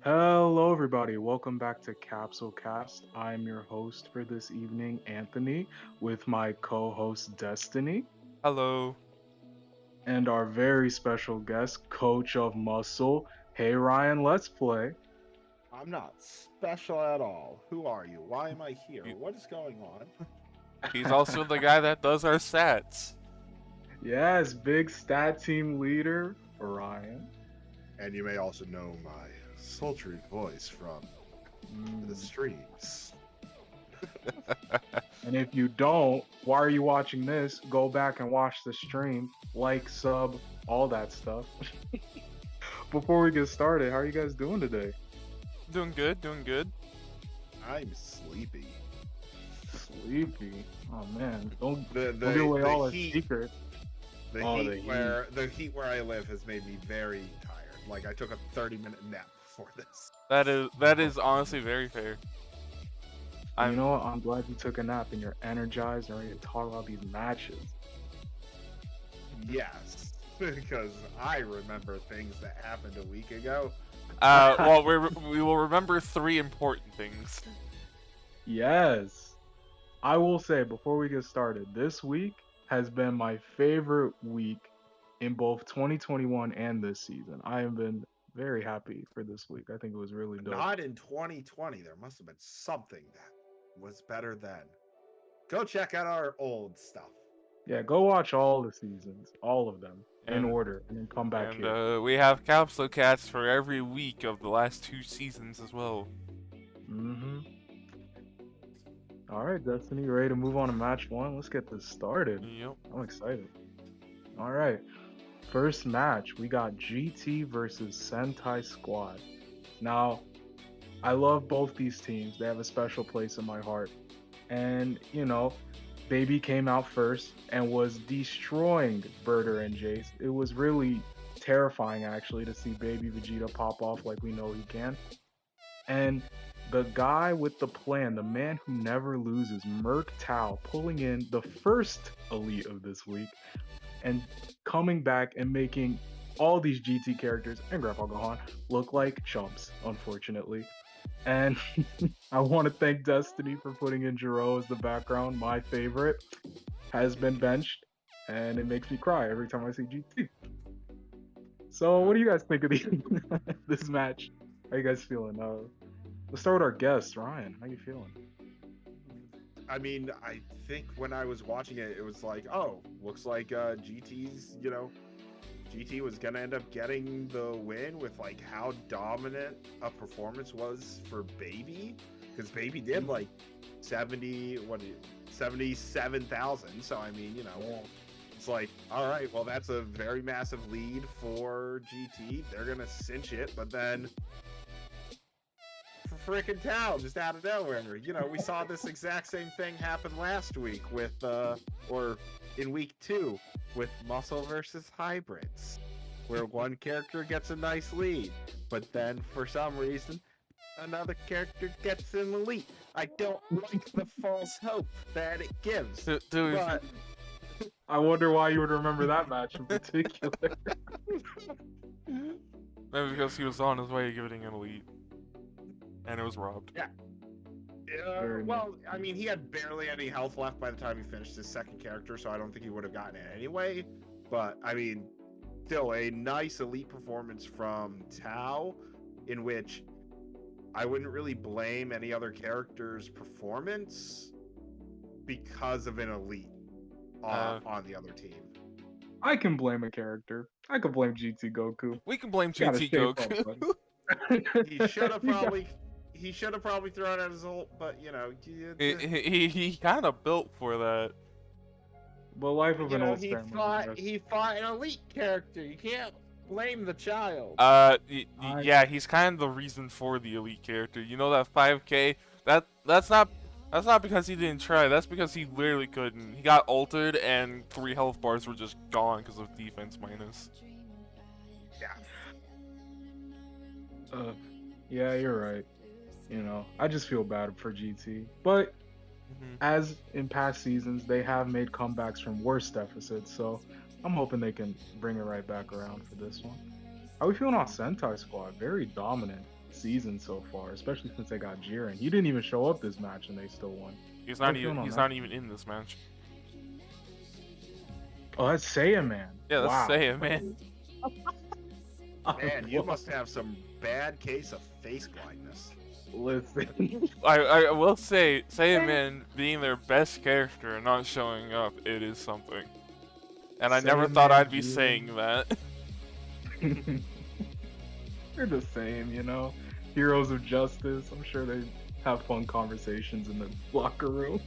Hello, everybody. Welcome back to Capsule Cast. I'm your host for this evening, Anthony, with my co host, Destiny, Hello. and our very special guest, Coach of Muscle. Hey, Ryan, let's play. I'm not special at all. Who are you? Why am I here? He- What is going on? He's also the guy that does our stats. Yes, big stat team leader, Ryan. And you may also know my sultry voice from the Mm. streams. And if you don't, why are you watching this? Go back and watch the stream, like, sub, all that stuff. Before we get started, how are you guys doing today? Doing good, doing good. I'm sleepy. Sleepy. Oh man, don't The don't give away all our heat secrets. the Oh, heat the heat. where the heat where I live has made me very tired. Like I took a 30-minute nap before this. That is honestly very fair. And you I'm know what? I'm glad you took a nap and you're energized and ready to talk about these matches. Yes. Because I remember things that happened a week ago. well we will remember three important things. Yes. I will say before we get started, this week has been my favorite week in both 2021 and this season. I have been very happy for this week. I think it was really dope. Not in 2020. There must have been something that was better then. Go check out our old stuff. Yeah, go watch all the seasons, all of them in And order, and then come back and here. we have capsule cats for every week of the last two seasons as well. Mm-hmm. All right, Destiny, you ready to move on to match one? Let's get this started. Yep. I'm excited. All right, first match, we got GT versus Sentai Squad. Now, I love both these teams. They have a special place in my heart. And, Baby came out first and was destroying Birder and Jace. It was really terrifying, actually, to see Baby Vegeta pop off like we know he can. And the guy with the plan, the man who never loses, Merc Tao, pulling in the first elite of this week and coming back and making all these GT characters and Grandpa Gohan look like chumps, unfortunately. And I want to thank Destiny for putting in Jiro as the background. My favorite has been benched, and it makes me cry every time I see GT. So, what do you guys think of this match? How you guys feeling? Let's start with our guest, Ryan. How you feeling? I mean, I think when I was watching it, it was like, oh, looks like GT was gonna end up getting the win with like how dominant a performance was for Baby, because Baby did like 77,000. So I mean, it's like, all right, well, that's a very massive lead for GT. They're gonna cinch it, but then freaking Tao just out of nowhere. We saw this exact same thing happen last week with, or in week 2 with Muscle versus Hybrids, where one character gets a nice lead, but then for some reason, another character gets an elite. I don't like the false hope that it gives. Dude, But I wonder why you would remember that match in particular. maybe because he was on his way to getting an elite. And it was robbed. yeah. Very Well, I mean, he had barely any health left by the time he finished his second character, so I don't think he would have gotten it anyway. But, I mean, still a nice elite performance from Tao, in which I wouldn't really blame any other character's performance because of an elite on the other team. I can blame a character. I could blame GT Goku. We can blame Gotta GT shape up, Goku. buddy. He should have probably thrown out his ult, but he kind of built for that. But life of an old he stamina. fought an elite character. You can't blame the child. Yeah, he's kind of the reason for the elite character. You know that 5K? That's not because he didn't try. That's because he literally couldn't. He got altered and 3 health bars were just gone because of defense minus. Yeah. Yeah, you're right. I just feel bad for GT. But as in past seasons, they have made comebacks from worse deficits, so I'm hoping they can bring it right back around for this one. How are we feeling on Sentai Squad? Very dominant. season so far, especially since they got Jiren. He didn't even show up this match, and they still won. He's How not you feeling even. on He's that? not even in this match. Oh, that's Saiyan Man. Yeah, let's Wow. say it, man. Man, you must have some bad case of face blindness. Listen. I will say man being their best character and not showing up, it is something. And I never thought I'd be saying that. They're the same, you know. Heroes of justice. I'm sure they have fun conversations in the locker room.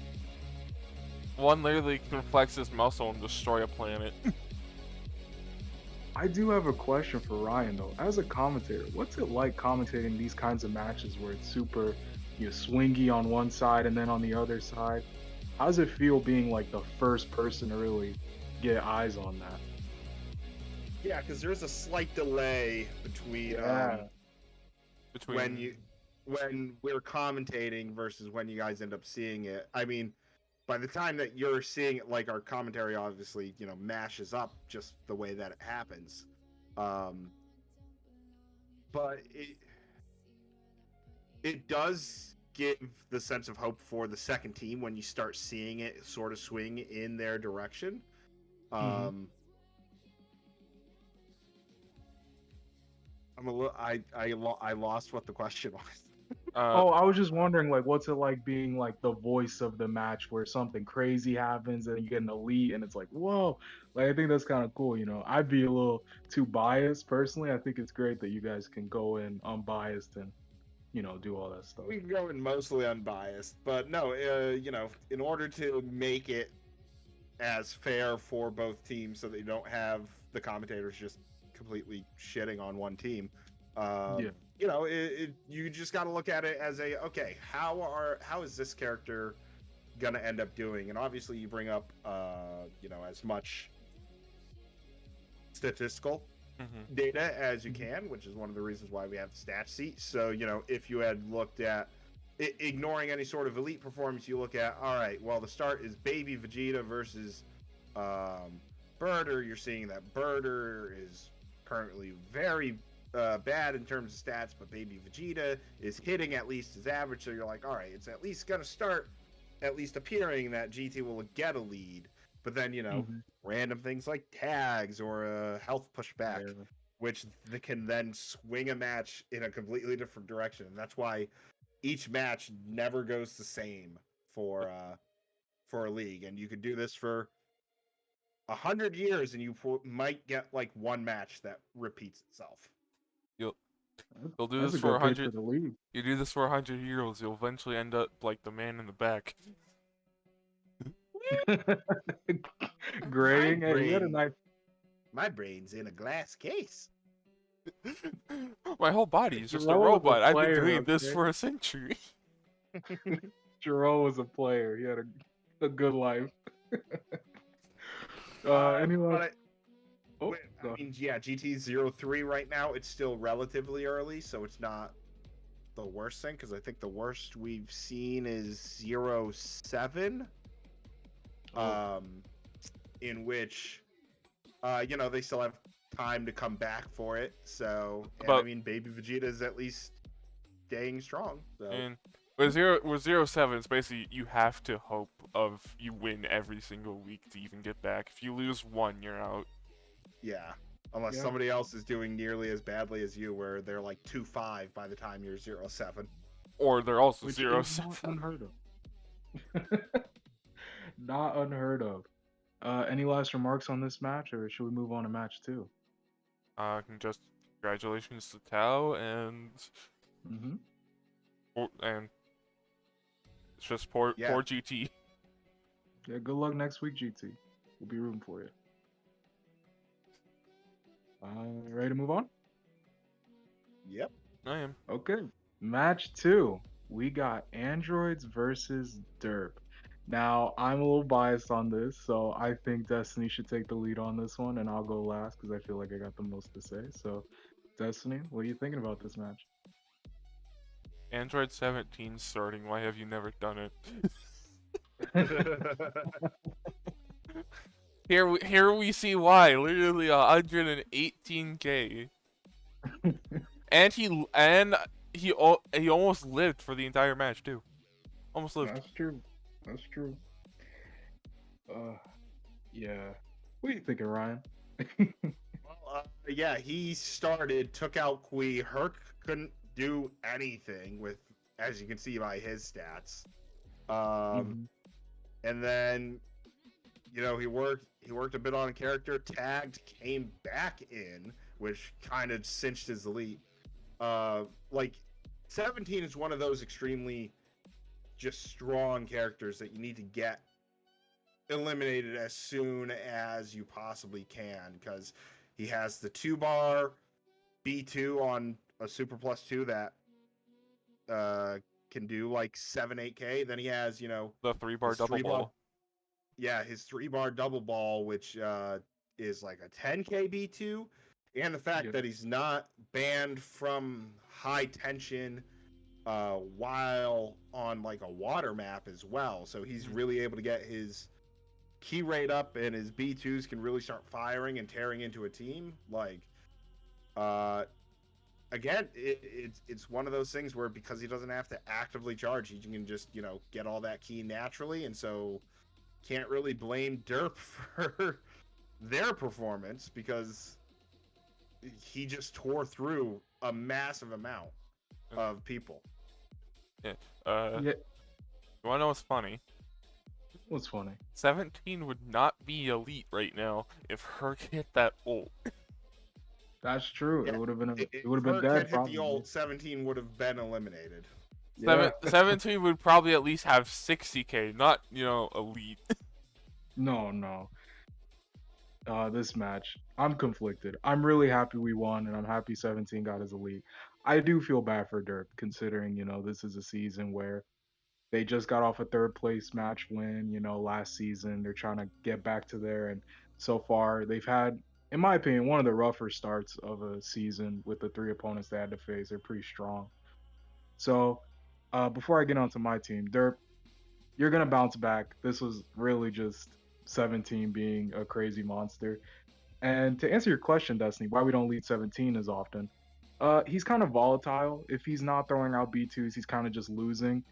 One literally can flex his muscle and destroy a planet. I do have a question for Ryan though. As a commentator, what's it like commentating these kinds of matches where it's super, swingy on one side and then on the other side? How does it feel being like the first person to really get eyes on that? Yeah, because there's a slight delay between when we're commentating versus when you guys end up seeing it. I mean, by the time that you're seeing it, like our commentary obviously, mashes up just the way that it happens. But it does give the sense of hope for the second team when you start seeing it sort of swing in their direction. I lost what the question was. I was just wondering, like, what's it like being like the voice of the match where something crazy happens and you get an elite and it's like, whoa. Like, I think that's kind of cool, I'd be a little too biased personally. I think it's great that you guys can go in unbiased and, do all that stuff. We can go in mostly unbiased, but no, in order to make it as fair for both teams so that you don't have the commentators just completely shitting on one team, you just got to look at it as okay, how is this character gonna end up doing? And obviously you bring up as much statistical data as you can, which is one of the reasons why we have the stat sheet. So if you had looked at ignoring any sort of elite performance, you look at, all right, well, the start is baby Vegeta versus Birder. You're seeing that Birder is currently very bad in terms of stats, but baby Vegeta is hitting at least his average, so you're like, all right, it's at least gonna start at least appearing that GT will get a lead. But then random things like tags or a health pushback, which they can then swing a match in a completely different direction. And that's why each match never goes the same for a league. And you could do this for 100 years and you might get like one match that repeats itself. You'll do this for 100. You do this for 100 years, you'll eventually end up like the man in the back. Graying. My brain's in a glass case. My whole body is just a robot. I've been doing this for a century. Jiro was a player. He had a good life. GT03 right now, it's still relatively early, so it's not the worst thing, because I think the worst we've seen is 07. In which, they still have time to come back for it. So, Baby Vegeta is at least staying strong. So. And with 07, it's basically you have to hope you win every single week to even get back. If you lose one, you're out. Yeah, unless somebody else is doing nearly as badly as you, where they're like 2-5 by the time you're 07. Or they're also 07. Not unheard of. Not unheard of. Any last remarks on this match, or should we move on to match 2? Just congratulations to Tao and and it's just poor GT. Yeah, good luck next week, GT. We'll be rooting for you. Ready to move on? Yep, I am. Okay, match 2. We got Androids versus Derp. Now, I'm a little biased on this, so I think Destiny should take the lead on this one, and I'll go last because I feel like I got the most to say. So, Destiny, what are you thinking about this match? Android 17 starting. Why have you never done it? Here we see why. Literally 118k. and he he almost lived for the entire match too. Almost lived. That's true. That's true. Yeah. What do you thinking, Ryan? Well, yeah, he started, took out Kui. Herc couldn't do anything with, as you can see by his stats. Mhm. And then, you know, he worked a bit on a character, tagged, came back in, which kind of cinched his elite. Like 17 is one of those extremely just strong characters that you need to get eliminated as soon as you possibly can, because he has the 2-bar B2 on a Super Plus 2 that can do like 7-8K. Then he has, you know, The 3-bar his double 3-bar ball. Yeah, his 3-bar double ball, which is like a 10K B2, and the fact Yep. that he's not banned from high tension while on like a water map as well. So he's really able to get his key rate up, and his B2s can really start firing and tearing into a team. Like, again, it's one of those things where because he doesn't have to actively charge, he can just, you know, get all that key naturally, and so can't really blame Derp for their performance because he just tore through a massive amount of people. Yeah. Yeah. You wanna know what's funny? What's funny? 17 would not be elite right now if Herc hit that ult. That's true. Yeah, It would have been. If It would have been Herc dead. had hit Probably. the ult, 17 would have been eliminated. Yeah. 17 would probably at least have 60k, not, you know, elite. No. This match, I'm conflicted. I'm really happy we won, and I'm happy 17 got his elite. I do feel bad for Derp, considering, you know, this is a season where they just got off a third place match win, you know, last season. They're trying to get back to there, and so far they've had, in my opinion, one of the rougher starts of a season with the 3 opponents they had to face. They're pretty strong. So, before I get onto my team, Derp, you're gonna bounce back. This was really just 17 being a crazy monster. And to answer your question, Destiny, why we don't lead 17 as often, he's kind of volatile. If he's not throwing out B2s, he's kind of just losing.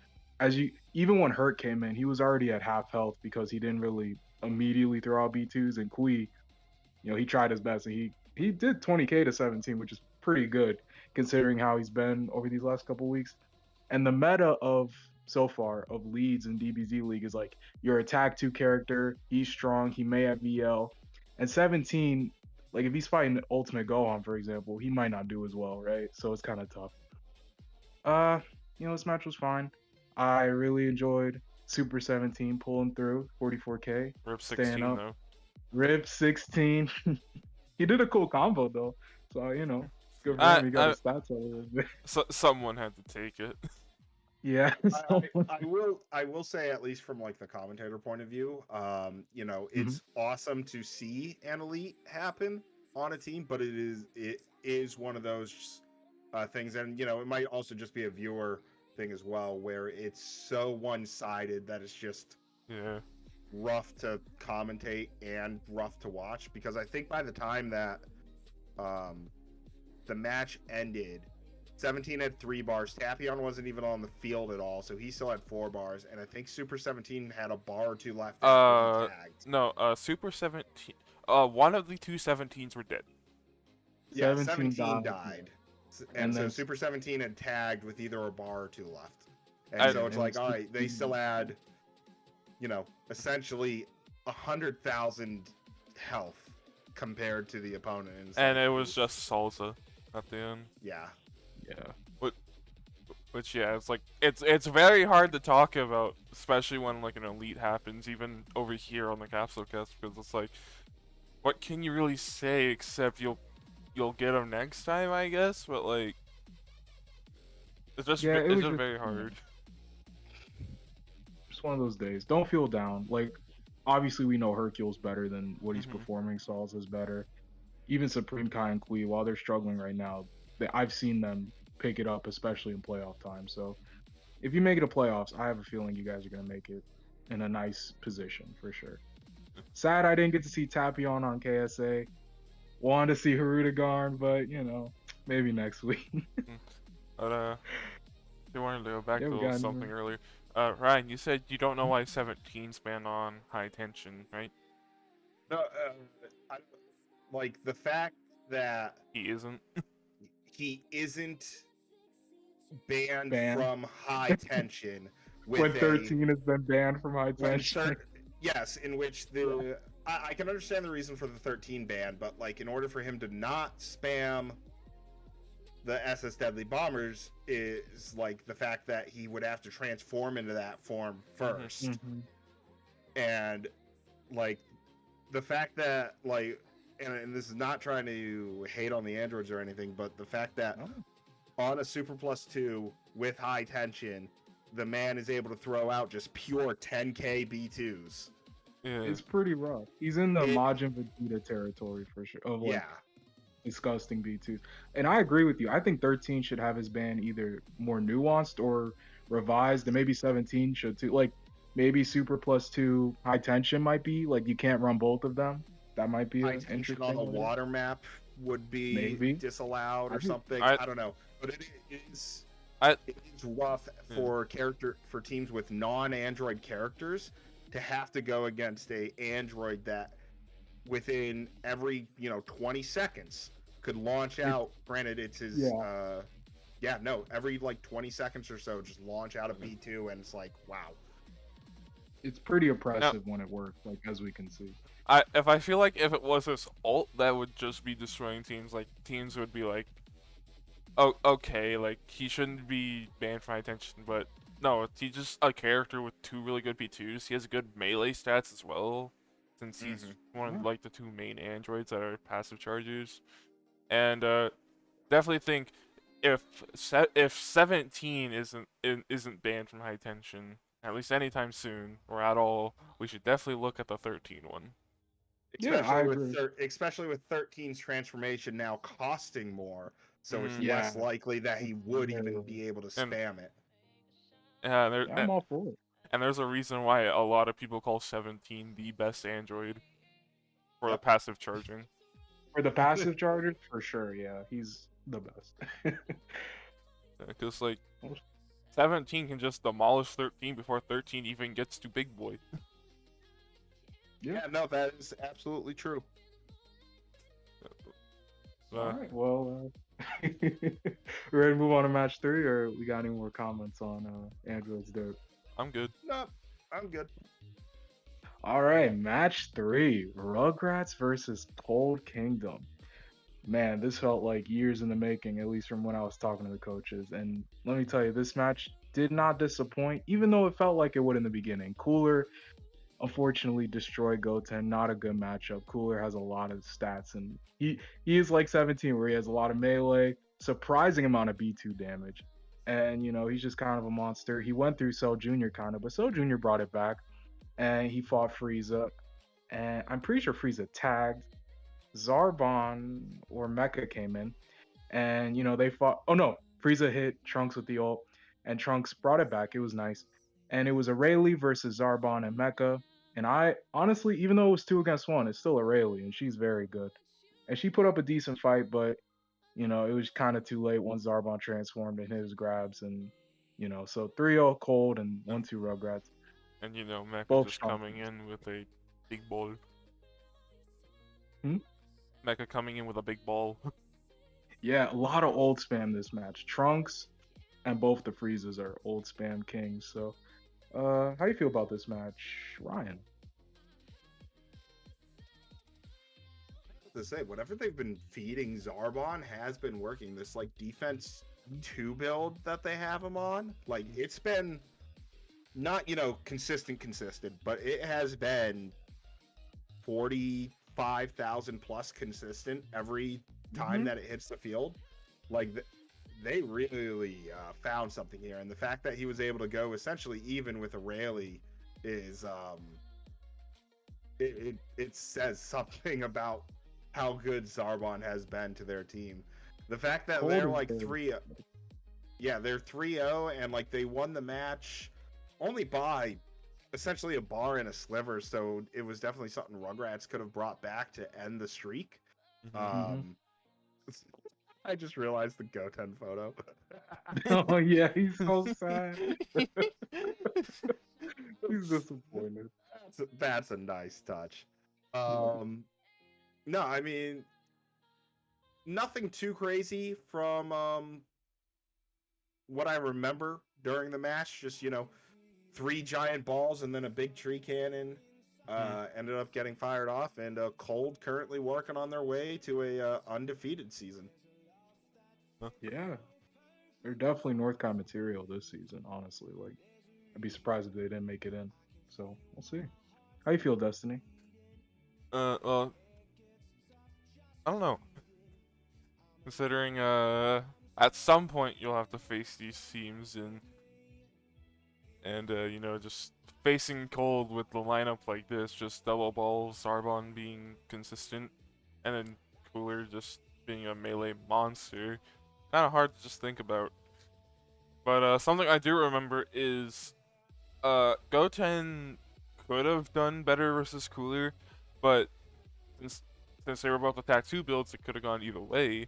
Even when Hurt came in, he was already at half health because he didn't really immediately throw out B2s. And Kui, you know, he tried his best, and he did 20k to 17, which is pretty good considering how he's been over these last couple weeks. And the meta of so far of leads in DBZ League is like your attack 2 character, he's strong, he may have VL. And 17, like if he's fighting Ultimate Gohan, for example, he might not do as well, right? So it's kind of tough. You know, this match was fine. I really enjoyed Super 17 pulling through 44k. Rip Staying 16 up. though. Rip 16. He did a cool combo though. So, you know, good for him. He got his stats a little bit. So, someone had to take it. Yeah. I will say, at least from like the commentator point of view, you know, it's awesome to see an elite happen on a team, but it is one of those things, and you know, it might also just be a viewer thing as well, where it's so one-sided that it's just rough to commentate and rough to watch, because I think by the time that the match ended, 17 had 3 bars. Tapion wasn't even on the field at all, so he still had 4 bars, and I think Super 17 had a bar or 2 left. No, Super 17. One of the 2 17s were dead. Yeah, 17 died. And so Super 17 had tagged with either a bar or 2 left. And so it's like, all right, they still had, you know, essentially 100,000 health compared to the opponent. And it was just salsa at the end. Yeah. Which yeah, it's like it's very hard to talk about, especially when like an elite happens, even over here on the Capsule cast, because it's like, what can you really say except you'll get them next time, I guess. But like, it's just very hard. Just one of those days. Don't feel down. Like, obviously we know Hercule's better than what he's performing. Salsa's better. Even Supreme Kai and Kui, while they're struggling right now, I've seen them pick it up, especially in playoff time. So if you make it to playoffs, I have a feeling you guys are going to make it in a nice position for sure. Sad I didn't get to see Tapion on KSA. Wanted to see Harudagarn, but you know, maybe next week. But I wanted to go back Yeah, to we a little got something earlier. Ryan, you said you don't know why 17's banned on high tension, right? No, I, like the fact that He isn't. he isn't banned banned. from high tension When with a 13 has been banned from high when tension. yes, in which I can understand the reason for the 13 ban, but like in order for him to not spam the SS Deadly Bombers is like the fact that he would have to transform into that form 1st Mhm. and like the fact that like and this is not trying to hate on the androids or anything, but the fact that Oh. on a Super Plus 2 with high tension, the man is able to throw out just pure 10k B2s. Yeah. It's pretty rough. He's in the It- Majin Vegeta territory for sure. Of like Yeah. disgusting B2s. And I agree with you. I think 13 should have his ban either more nuanced or revised, and maybe 17 should too. Like maybe Super Plus 2 high tension might be like you can't run both of them. That might be High an tension interesting on a way. water map would be Maybe. disallowed I or think- something. I- I don't know. But it is I- it's rough for for teams with non-android characters to have to go against a android that within every 20 seconds could launch out. Granted, it's his every like 20 seconds or so just launch out a B2, and it's like wow. It's pretty oppressive when it works, like as we can see. I feel like if it was his ult, that would just be destroying teams. Like teams would be like, oh, okay, like he shouldn't be banned from high tension, but no, he's just a character with 2 really good P2s. He has good melee stats as well, since he's one of like the 2 main androids that are passive chargers. And definitely think if 17 isn't banned from high tension, at least anytime soon or at all, we should definitely look at the 13 one. I agree. Especially with 13's transformation now costing more, so it's Mhm. less likely that he would even very- be able to And- spam it. Yeah, Yeah, I'm all for it. and there's a reason why a lot of people call 17 the best android for the Yep. passive charging. For the passive chargers, for sure, yeah, he's the best. Because like 17 can just demolish 13 before 13 even gets to big boy. Yeah, no, that is absolutely true. All right, well, we're ready to move on to match 3, or we got any more comments on Android's Derp? I'm good. No, I'm good. All right, match 3, Rugrats versus Cold Kingdom. Man, this felt like years in the making, at least from when I was talking to the coaches. And let me tell you, this match did not disappoint, even though it felt like it would in the beginning. Cooler unfortunately destroyed Goten. Not a good matchup. Cooler has a lot of stats, and he is like 17, where he has a lot of melee, surprising amount of B2 damage. And he's just kind of a monster. He went through Cell Jr. kind of, but Cell Jr. brought it back, and he fought Frieza. And I'm pretty sure Frieza tagged. Zarbon or Mecha came in, and they fought. Oh no, Frieza hit Trunks with the ult, and Trunks brought it back. It was nice, and it was a Rayleigh versus Zarbon and Mecha. And I honestly, even though it was 2 against 1, it's still a Rayleigh, and she's very good, and she put up a decent fight. But it was kind of too late once Zarbon transformed and hit his grabs, and so 3-0 Cold and 1-2 Rugrats. And Mecha Both just strong coming in with a big ball. Hmm? Mecha coming in with a big ball. Yeah, a lot of old spam this match. Trunks and both the Friezas are old spam kings. So, how do you feel about this match, Ryan? To say, whatever they've been feeding Zarbon has been working. This like defense 2 build that they have him on, like it's been not consistent, but it has been 45,000 plus consistent every time that it hits the field. Like they really found something here, and the fact that he was able to go essentially even with a Rayleigh is it says something about how good Zarbon has been to their team. The fact that they're like 3, they're 3-0, and like they won the match only by essentially a bar and a sliver, so it was definitely something Rugrats could have brought back to end the streak. I I just realized the Goten photo. Oh yeah, he's so sad. He's disappointed. That's a nice touch. Yeah. No, I mean nothing too crazy from what I remember during the match. Just 3 giant balls and then a big tree cannon. Ended up getting fired off, and Cold currently working on their way to a undefeated season. Yeah, they're definitely Northcon material this season. Honestly, like I'd be surprised if they didn't make it in. So we'll see. How you feel, Destiny? Well, I don't know. Considering, at some point you'll have to face these teams and just facing Cold with the lineup like this, just double ball, Sarbon being consistent, and then Cooler just being a melee monster, kind of hard to just think about. But something I do remember is, Goten could have done better versus Cooler, but since they were both the tattoo builds, it could have gone either way.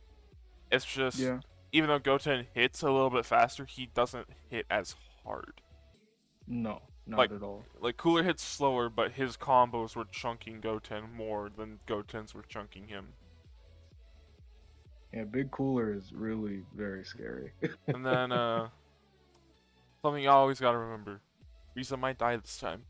It's just, Yeah. even though Goten hits a little bit faster, he doesn't hit as hard. No, not Like- at all. Like, Cooler hits slower, but his combos were chunking Goten more than Goten's were chunking him. Yeah, Big Cooler is really very scary. And then, something you always gotta remember, Frieza might die this time.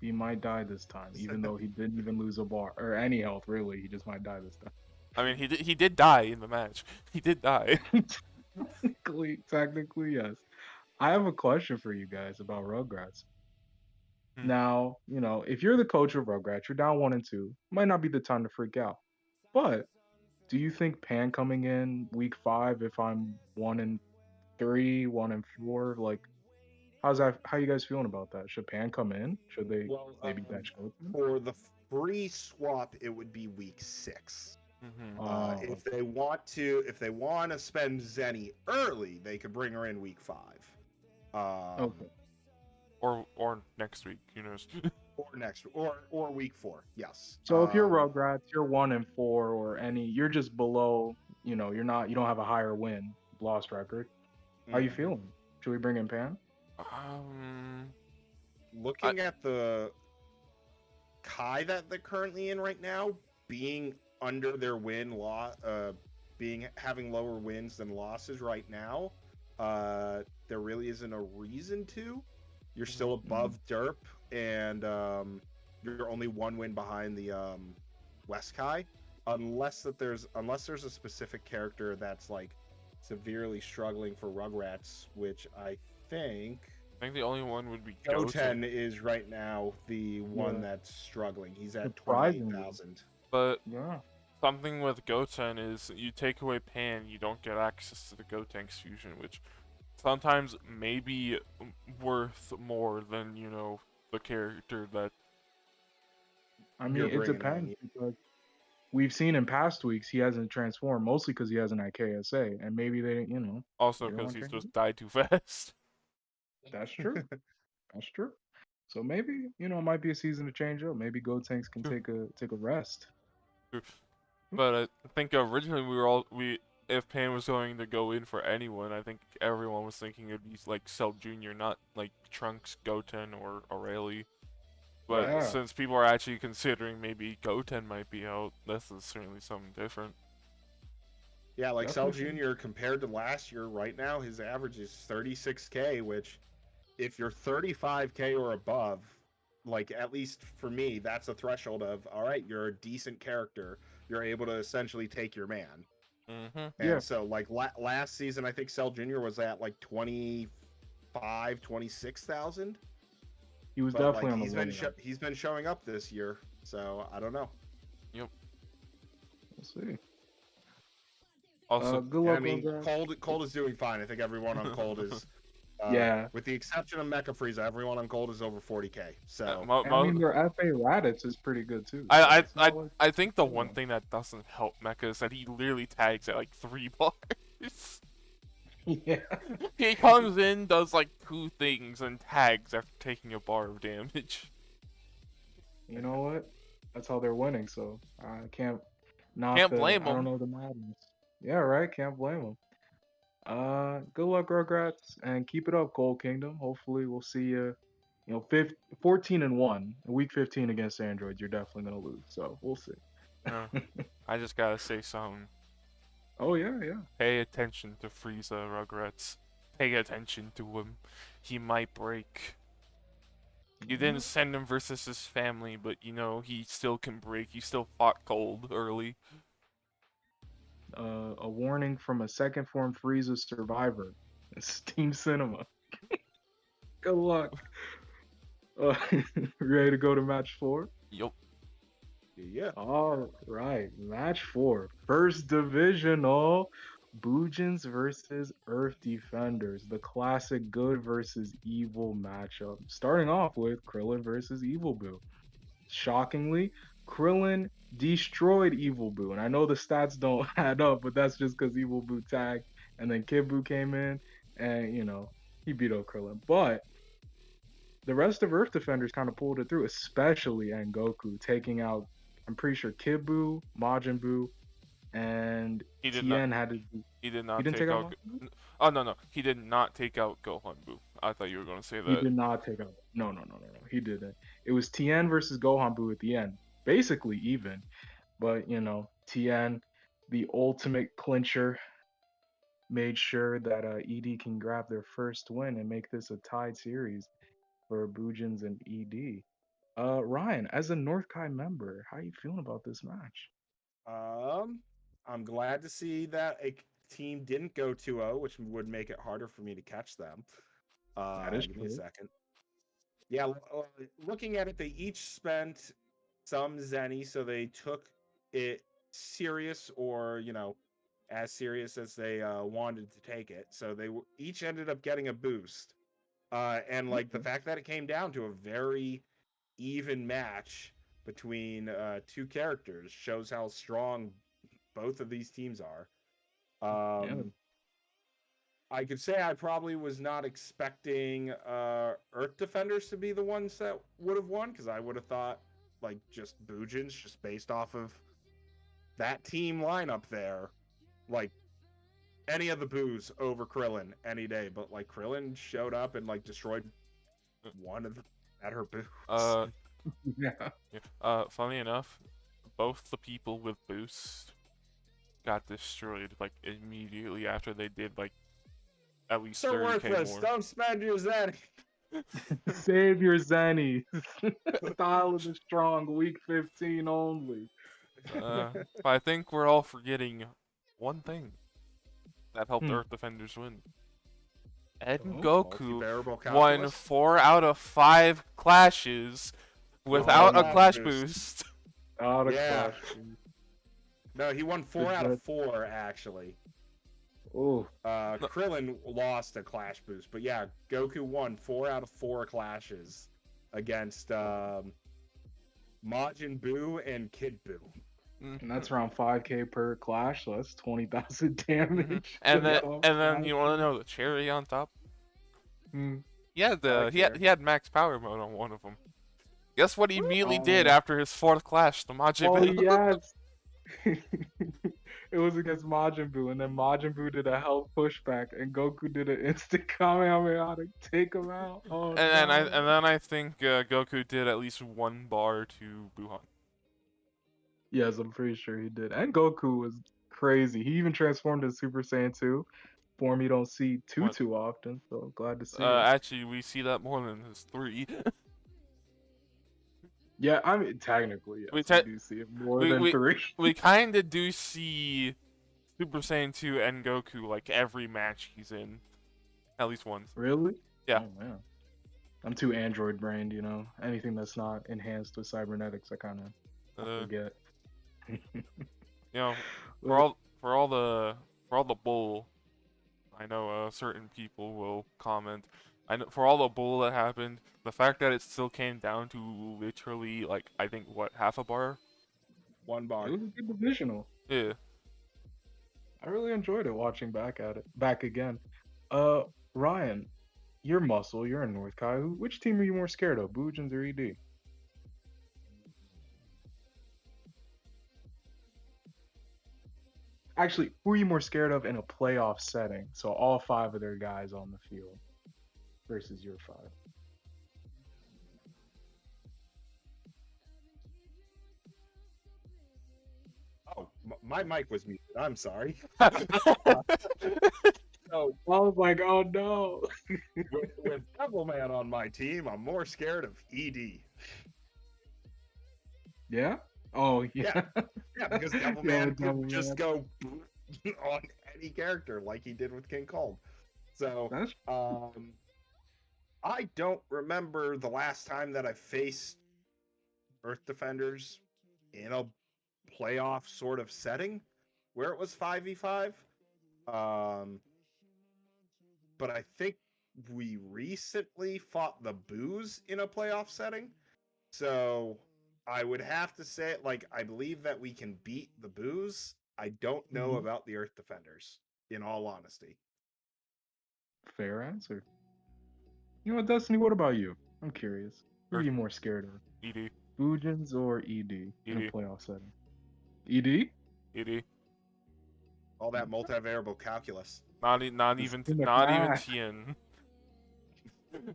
He might die this time, even though he didn't even lose a bar or any health. Really, he just might die this time. I mean, he did die in the match. He did die. Technically, yes. I have a question for you guys about Rugrats. Hmm. Now, if you're the coach of Rugrats, you're down 1-2. Might not be the time to freak out. But do you think Pan coming in week 5 if I'm 1-3, 1-4, like how you guys feeling about that? Should Pan come in? Should they maybe bench Goten? For the free swap, it would be week 6. Mm-hmm. If they want to spend Zenny early, they could bring her in week 5. Okay. Or next week, who knows? or week 4. Yes. So if you're Rugrats, you're 1-4 or you're just below. You don't have a higher win loss record. How you feeling? Should we bring in Pan? Looking at the Kai that they're currently in right now, being under their win having lower wins than losses right now, there really isn't a reason to. You're still above Derp, and you're only 1 win behind the West Kai, unless there's a specific character that's like severely struggling for Rugrats, which I think the only one would be Goten is right now the one that's struggling. He's at Surprisingly. 28,000. But Yeah. something with Goten is you take away Pan, you don't get access to the Gotenks fusion, which sometimes may be worth more than, the character that... I mean, You're it bringing depends in. because we've seen in past weeks he hasn't transformed, mostly because he hasn't had KSA, and maybe they didn't. Also You don't because want he's to just died too fast. That's true. That's true. So maybe it might be a season to change up. Maybe Gotenks can take a rest. But I think originally if Pan was going to go in for anyone, I think everyone was thinking it'd be like Cell Jr., not like Trunks, Goten, or Aurelie. But Yeah. since people are actually considering maybe Goten might be out, this is certainly something different. Yeah, like Cell Definitely. Jr. compared to last year, right now his average is 36k, which if you're 35k or above, like at least for me, that's a threshold of all right, you're a decent character. You're able to essentially take your man. Mm-hmm. And Yeah. so like last season, I think Cell Jr. was at like 26,000. He was But definitely like on the he's been showing up this year, so I don't know. Yep. We'll see. Also, Good luck. I mean, Rugrats. Cold is doing fine. I think everyone on Cold is. Yeah. With the exception of Mecha Frieza, everyone on Cold is over 40k. So I mean, their FA Raditz is pretty good too. so I it's not like- I think the one thing that doesn't help Mecha is that he literally tags at like 3 bars. Yeah. He comes in, does like 2 things, and tags after taking a bar of damage. You know what? That's how they're winning. So I can't Can't blame I don't them. know the madness. Yeah, right. Can't blame them. Good luck, Rugrats, and keep it up, Gold Kingdom. Hopefully, we'll see you. 14 and one. In week 15 against Androids, you're definitely gonna lose. So we'll see. Uh, I just gotta say something. Oh yeah, yeah. Pay attention to Frieza, Rugrats. Pay attention to him. He might break. You didn't send him versus his family, but he still can break. He still fought cold early. A warning from a second form Frieza survivor. It's Team Cinema. Good luck. Uh, ready to go to match 4? Yup. Yeah. All right, match 4. First divisional. Bujins versus Earth Defenders. The classic good versus evil matchup. Starting off with Krillin versus Evil Boo. Shockingly, Krillin destroyed Evil Boo. And I know the stats don't add up, but that's just because Evil Boo tagged. And then Kid Boo came in and, he beat up Krillin. But the rest of Earth Defenders kind of pulled it through, especially Goku taking out, I'm pretty sure, Kid Boo, Majin Buu, and He did Tien not. had to. He did not He didn't take take out. out Majin Buu? Oh no. He did not take out Gohan Boo. I thought you were gonna say He that. did not take out. No, no, no, no, no. He didn't. It was Tien versus Gohan Buu at the end, basically even. But Tien, the ultimate clincher, made sure that ED can grab their first win and make this a tied series for Bujins and ED. Ryan, as a North Kai member, how you feeling about this match? I'm glad to see that a team didn't go 2-0, which would make it harder for me to catch them. That is Give me a true. second. Yeah, looking at it, they each spent some zenny, so they took it serious, or as serious as they wanted to take it. So they each ended up getting a boost, and like the fact that it came down to a very even match between two characters shows how strong both of these teams are. Yeah. I could say I probably was not expecting Earth Defenders to be the ones that would have won, because I would have thought like just Bujins, just based off of that team lineup there, like any of the Boos over Krillin any day. But like Krillin showed up and like destroyed one of the better Boos. Yeah. Funny enough, both the people with boost got destroyed like immediately after they did like at least So 30k worthless. more. Don't spend your Zen. Save your Zennies. Style of the strong, week 15 only. But I think we're all forgetting one thing that helped Earth Defenders win. Ed and Goku won 4 out of 5 clashes without a clash boost. Out of clash. No, he won 4 out of 4 actually. Oh. Krillin lost a clash boost, but yeah, Goku won 4 out of 4 clashes against Majin Buu and Kid Buu. And that's around 5k per clash, so that's 20,000 damage. And then you want to know the cherry on top? He had max power mode on one of them. Guess what he immediately did after his 4th clash, the Majin Buu? Oh yes. It was against Majin Buu, and then Majin Buu did a health pushback, and Goku did an instant Kamehameha to take him out. Oh, then I think Goku did at least 1 bar to Buhan. Yes, I'm pretty sure he did. And Goku was crazy. He even transformed into Super Saiyan 2, form you don't see too often. So glad to see it. Actually, we see that more than his 3. Yeah, I mean, technically, yes, we do see it more than 3. We kind of do see Super Saiyan 2 and Goku like every match he's in, at least once. Really? Yeah. Oh, man. I'm too android brained, Anything that's not enhanced with cybernetics, I kind of forget. For all the bull, I know certain people will comment. I know for all the bull that happened, the fact that it still came down to literally like I think half a bar. 1 bar. It was a good divisional. Yeah. I really enjoyed it watching back again. Ryan, you're Muscle, you're in North Kai. Which team are you more scared of, Bujins or ED? Actually, who are you more scared of in a playoff setting? So all 5 of their guys on the field versus your 5. Oh, my mic was muted. I'm sorry. So I was like, oh no. with Devilman on my team, I'm more scared of ED. Yeah? Oh yeah. Yeah, because Yeah, Devilman could Devilman. just go on any character like he did with King Cold. So, That's I don't remember the last time that I faced Earth Defenders in a playoff sort of setting where it was 5v5. Um, but I think we recently fought the Boos in a playoff setting. So I would have to say, like, I believe that we can beat the Boos. I don't know about the Earth Defenders, in all honesty. fair answer. You know what, Destiny, what about you? I'm curious. Who are you more scared of? ED. Bujins or ED in a ED. playoff setting? ED? ED. All that multivariable calculus. Not It's even in the not even back. Tien.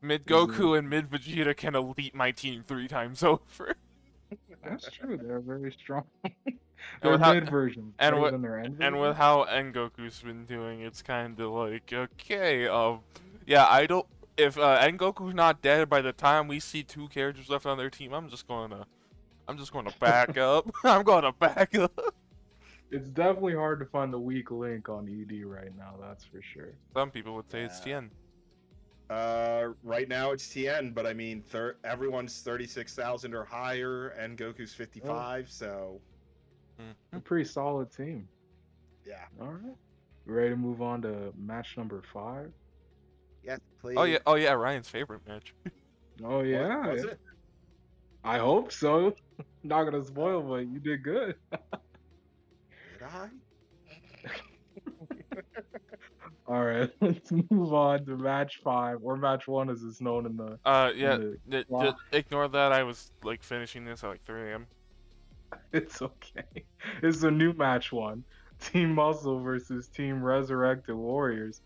Mid Is it- Goku and mid Vegeta can elite my team 3 times over. That's true. They're very strong. And Their with how, mid version and better with than their end and version. with how Goku's been doing, it's kind of like, okay, yeah, I don't. If Goku's not dead by the time we see 2 characters left on their team, I'm just going to back up. I'm going to back up. It's definitely hard to find the weak link on ED right now. That's for sure. Some people would say it's Tien. Right now it's Tien, but I mean, everyone's 36,000 or higher, and Goku's 55, so A pretty solid team. yeah. All right. Ready to move on to match number 5? Yes, please. Oh yeah, Ryan's favorite match. Oh yeah. Was it? I hope so. Not gonna spoil, but you did good. Did I? All right, let's move on to match 5 or match 1 as it's known in the. Yeah, the just ignore that. I was like finishing this at like 3 a.m. It's okay. It's a new match 1. Team Muscle versus Team Resurrected Warriors.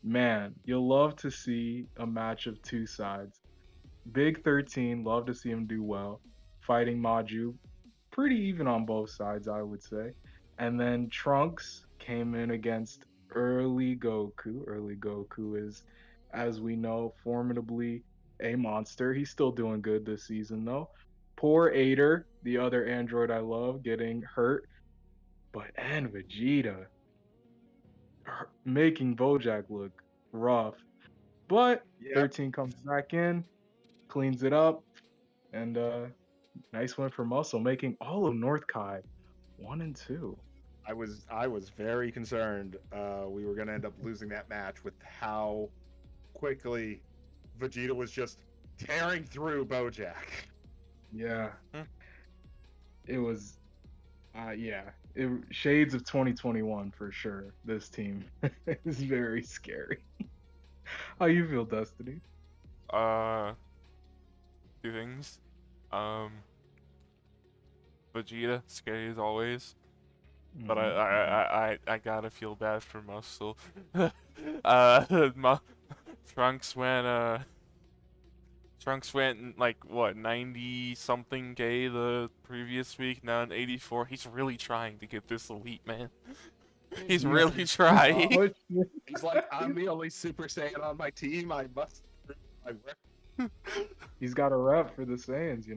Man, you'll love to see a match of 2 sides. Big 13, love to see him do well. Fighting Maju, pretty even on both sides, I would say. And then Trunks came in against early Goku. Early Goku is, as we know, formidably a monster. He's still doing good this season, though. Poor Ader, the other android I love, getting hurt. And Vegeta making Bojack look rough. But Yeah. 13 comes back in, cleans it up, and nice win for Muscle, making all of North Kai 1 and 2. I was very concerned we were gonna end up losing that match with how quickly Vegeta was just tearing through Bojack. Yeah. It was shades of 2021 for sure. This team is very scary. How you feel, Destiny? 2 things. Vegeta, scary as always. But I gotta feel bad for Muscle. Trunks went like what 90 something K the previous week. Now in 84. He's really trying to get this elite, man. He's really trying. He's like, I'm the only Super Saiyan on my team. I must prove my worth. He's got a rep for the Saiyans,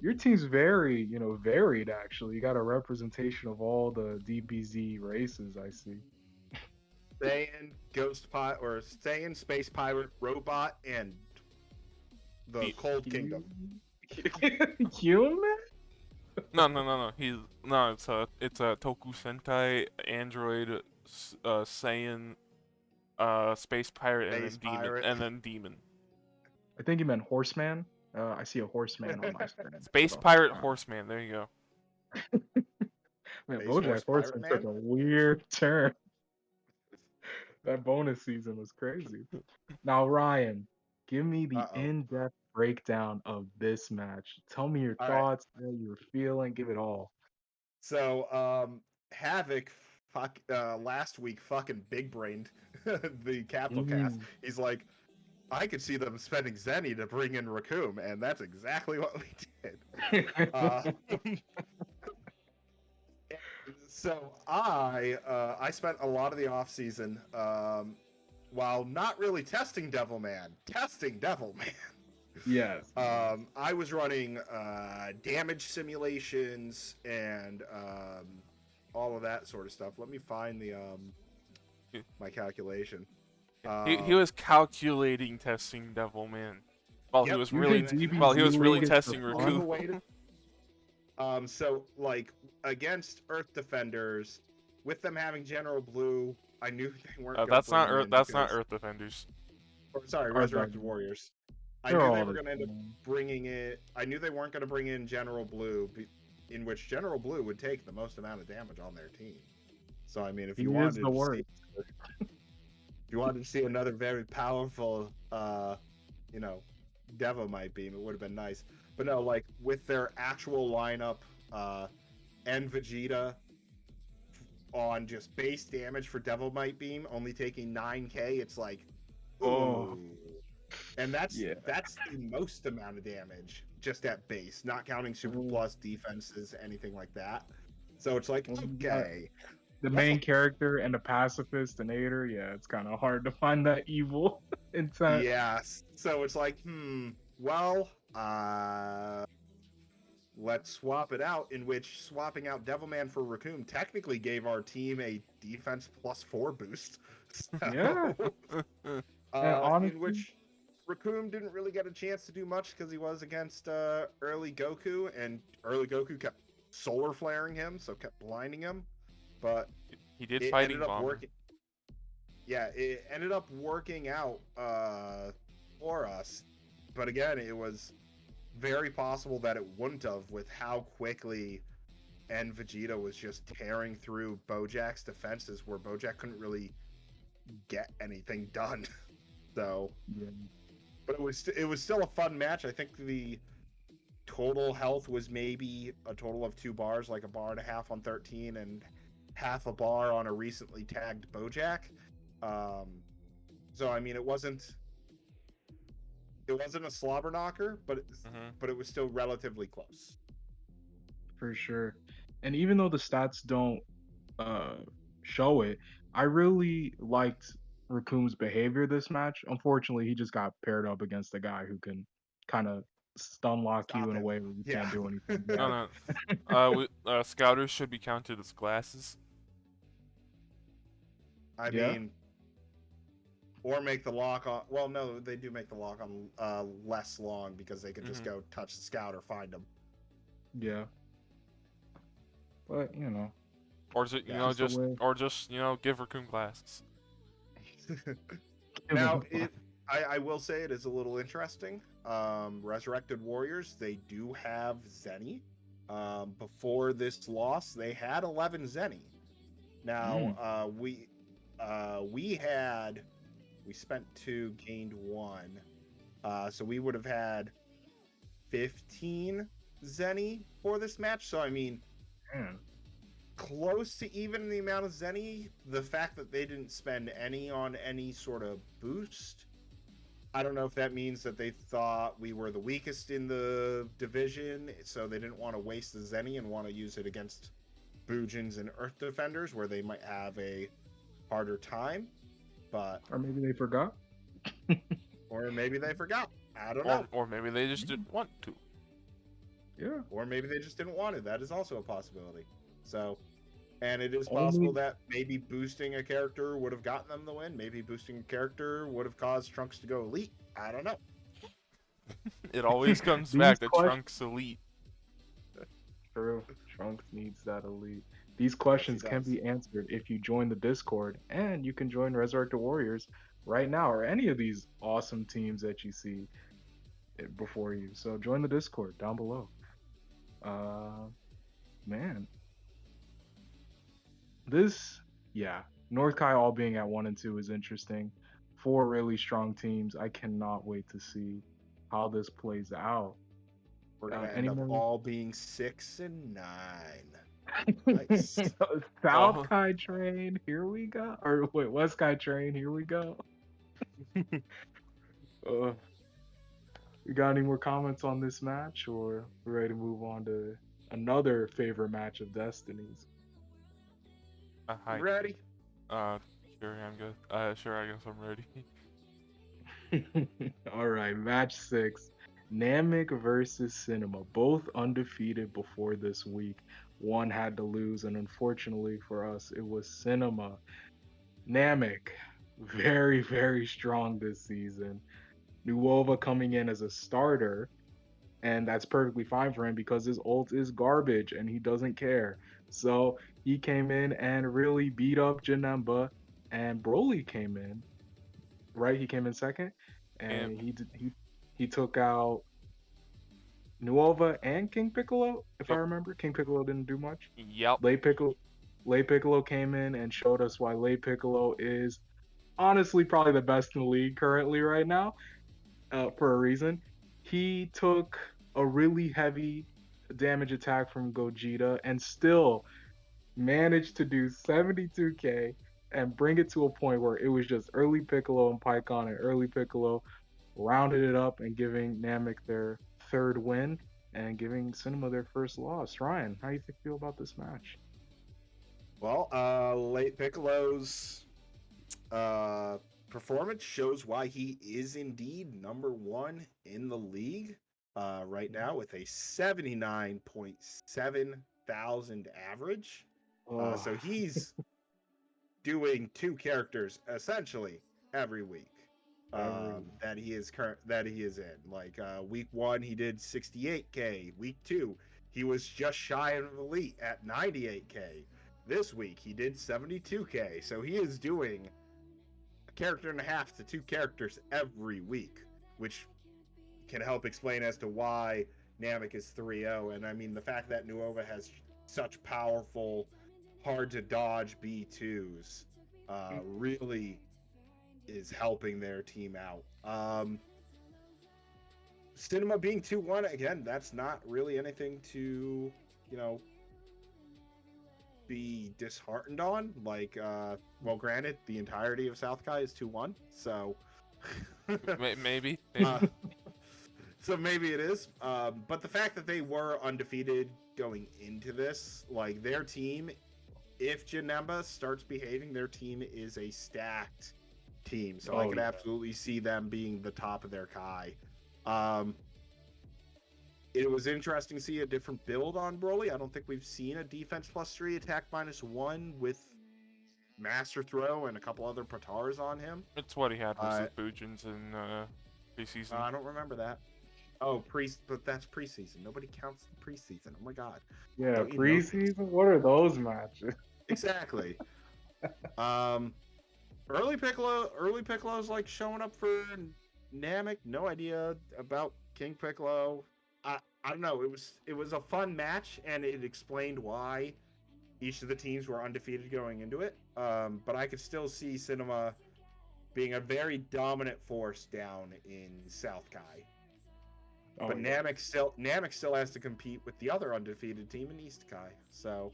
your team's very, varied actually. You got a representation of all the DBZ races I see. Saiyan, Ghost Pilot, or Saiyan, Space Pirate, Robot, and the Cold Kingdom. Human? No. It's a Toku Sentai, Android, Saiyan, Space Pirate, and then Demon. I think you meant Horseman. I see a Horseman on my screen. Space Pirate Horseman. There you go. Man, Space Bojack Horse Horseman Pirate took a weird turn. That bonus season was crazy. Now, Ryan, give me the in-depth breakdown of this match. Tell me your thoughts, how you were feeling. Give it all. So, Havoc last week fucking big brained the Capsule cast. Mm. He's like, I could see them spending Zenny to bring in Raccoon, and that's exactly what we did. Uh, so I spent a lot of the off season while not really testing Devilman, Yes. I was running damage simulations and all of that sort of stuff. Let me find the my calculation. He was calculating testing Devilman while he Yep, was You really think DBZ while he was really League is testing for on the fun? Raccoon. way to so like against Earth Defenders, with them having General Blue, I knew they weren't. Gonna That's bring not them Earth. in That's not because- Earth Defenders. Or, sorry, Or Resurrected the- Warriors. I They're knew all they were the going to end up same. bringing it. I knew they weren't going to bring in General Blue, in which General Blue would take the most amount of damage on their team. So I mean, if He you is wanted the to worst. see, if you wanted to see another very powerful, you know, Devomite beam, it would have been nice. But no, like with their actual lineup, and Vegeta on just base damage for Devilmite beam, only taking 9k, it's like, Oh. ooh. And that's Yeah. the most amount of damage just at base, not counting super Ooh. plus defenses, anything like that. So it's like, Well, okay, The main character and the pacifist and hater, yeah, it's kind of hard to find that evil intent. yeah. So it's like, well, let's swap it out. In which swapping out Devilman for Raccoon technically gave our team a defense +4 boost. So, Yeah. And honestly, in which Raccoon didn't really get a chance to do much because he was against early Goku, and early Goku kept solar flaring him, so kept blinding him. But He did it fighting ended up bomber. working. Yeah, it ended up working out for us. But again, it was very possible that it wouldn't have, with how quickly and Vegeta was just tearing through Bojack's defenses, where Bojack couldn't really get anything done. So, yeah. but it was still a fun match. I think the total health was maybe a total of 2 bars, like a bar and a half on 13 and half a bar on a recently tagged Bojack. So I mean, it wasn't a slobber knocker, but it was still relatively close. For sure. And even though the stats don't show it, I really liked Raccoon's behavior this match. Unfortunately, he just got paired up against a guy who can kind of stun lock you Stop in a him. way where you Yeah. can't do anything. No, scouters should be counted as glasses. I Yeah. mean, or make the lock on. Well, no, they do make the lock on less long because they could just go touch the scout or find him. Yeah. But you know, Or is it, That's the way. just give Raccoon glasses. Now, I will say it is a little interesting. Resurrected Warriors, they do have Zenny. Before this loss, they had 11 Zenny. Now, we spent 2, gained 1. So we would have had 15 Zenny for this match. So I mean, Man. close to even the amount of Zenny. The fact that they didn't spend any on any sort of boost, I don't know if that means that they thought we were the weakest in the division, so they didn't want to waste the Zenny and want to use it against Bujins and Earth Defenders, where they might have a harder time. But Or maybe they forgot. or maybe they forgot. I don't know. Or maybe they just didn't want to. Yeah. Or maybe they just didn't want it. That is also a possibility. So, and it is Only- possible that maybe boosting a character would have gotten them the win. Maybe boosting a character would have caused Trunks to go elite. I don't know. It always comes These back to questions- Trunks elite. True. Trunks needs that elite. These questions can does. be answered if you join the Discord, and you can join Resurrected Warriors right now, or any of these awesome teams that you see before you. So join the Discord down below. Man. North Kai all being at 1 and 2 is interesting. 4 really strong teams. I cannot wait to see how this plays out. We're gonna end any up more- all being 6 and 9. Nice. South Oh, Kai Train, here we go. Or wait, West Kai Train, here we go. Uh, you got any more comments on this match, or we ready to move on to another favorite match of Destiny's? You hi. ready? Uh, sure, I'm good. Sure, I guess I'm ready. All right, match 6. Namek versus Cinema, both undefeated before this week. One had to lose, and unfortunately for us, it was Cinema. Namek, very, very strong this season. Nuova coming in as a starter, and that's perfectly fine for him because his ult is garbage and he doesn't care. So he came in and really beat up Janemba, and Broly came in, right? He came in second, And and he took out Nuova and King Piccolo, if I yep, remember. King Piccolo didn't do much. yep. Lay Piccolo, Lay Piccolo came in and showed us why Lay Piccolo is honestly probably the best in the league currently right now, for a reason. He took a really heavy damage attack from Gogeta and still managed to do 72k and bring it to a point where it was just early Piccolo and Pycon, and early Piccolo rounded it up and giving Namek their third win and giving Cinema their first loss. Ryan, how do you feel about this match? Well, late Piccolo's performance shows why he is indeed number one in the league right now with a 79.7 thousand average. Oh, So he's doing two characters essentially every week every that he is in. Like week 1 he did 68k. Week 2 he was just shy of elite at 98k. This week he did 72k. So he is doing a character and a half to two characters every week, which can help explain as to why Namek is 3-0. And I mean the fact that Nuova has such powerful, hard to dodge B2s really is helping their team out. Cinema being 2-1, again, that's not really anything to, you know, be disheartened on. Like, well, granted, the entirety of South Kai is 2-1, so. Maybe. So maybe it is. But the fact that they were undefeated going into this, like, their team, if Janemba starts behaving, their team is a stacked team. So I could absolutely see them being the top of their Kai. It was interesting to see a different build on Broly. I don't think we've seen a defense +3, attack -1 with Master Throw and a couple other Patars on him. It's what he had versus Bujins in preseason. I don't remember that. Oh, but that's preseason. Nobody counts the preseason. Oh my god. yeah, preseason. What are those matches? Exactly. Early Piccolo's like showing up for Namek. No idea about King Piccolo. I don't know. It was a fun match, and it explained why each of the teams were undefeated going into it. But I could still see Cinema being a very dominant force down in South Kai. But Namek still has to compete with the other undefeated team in East Kai. So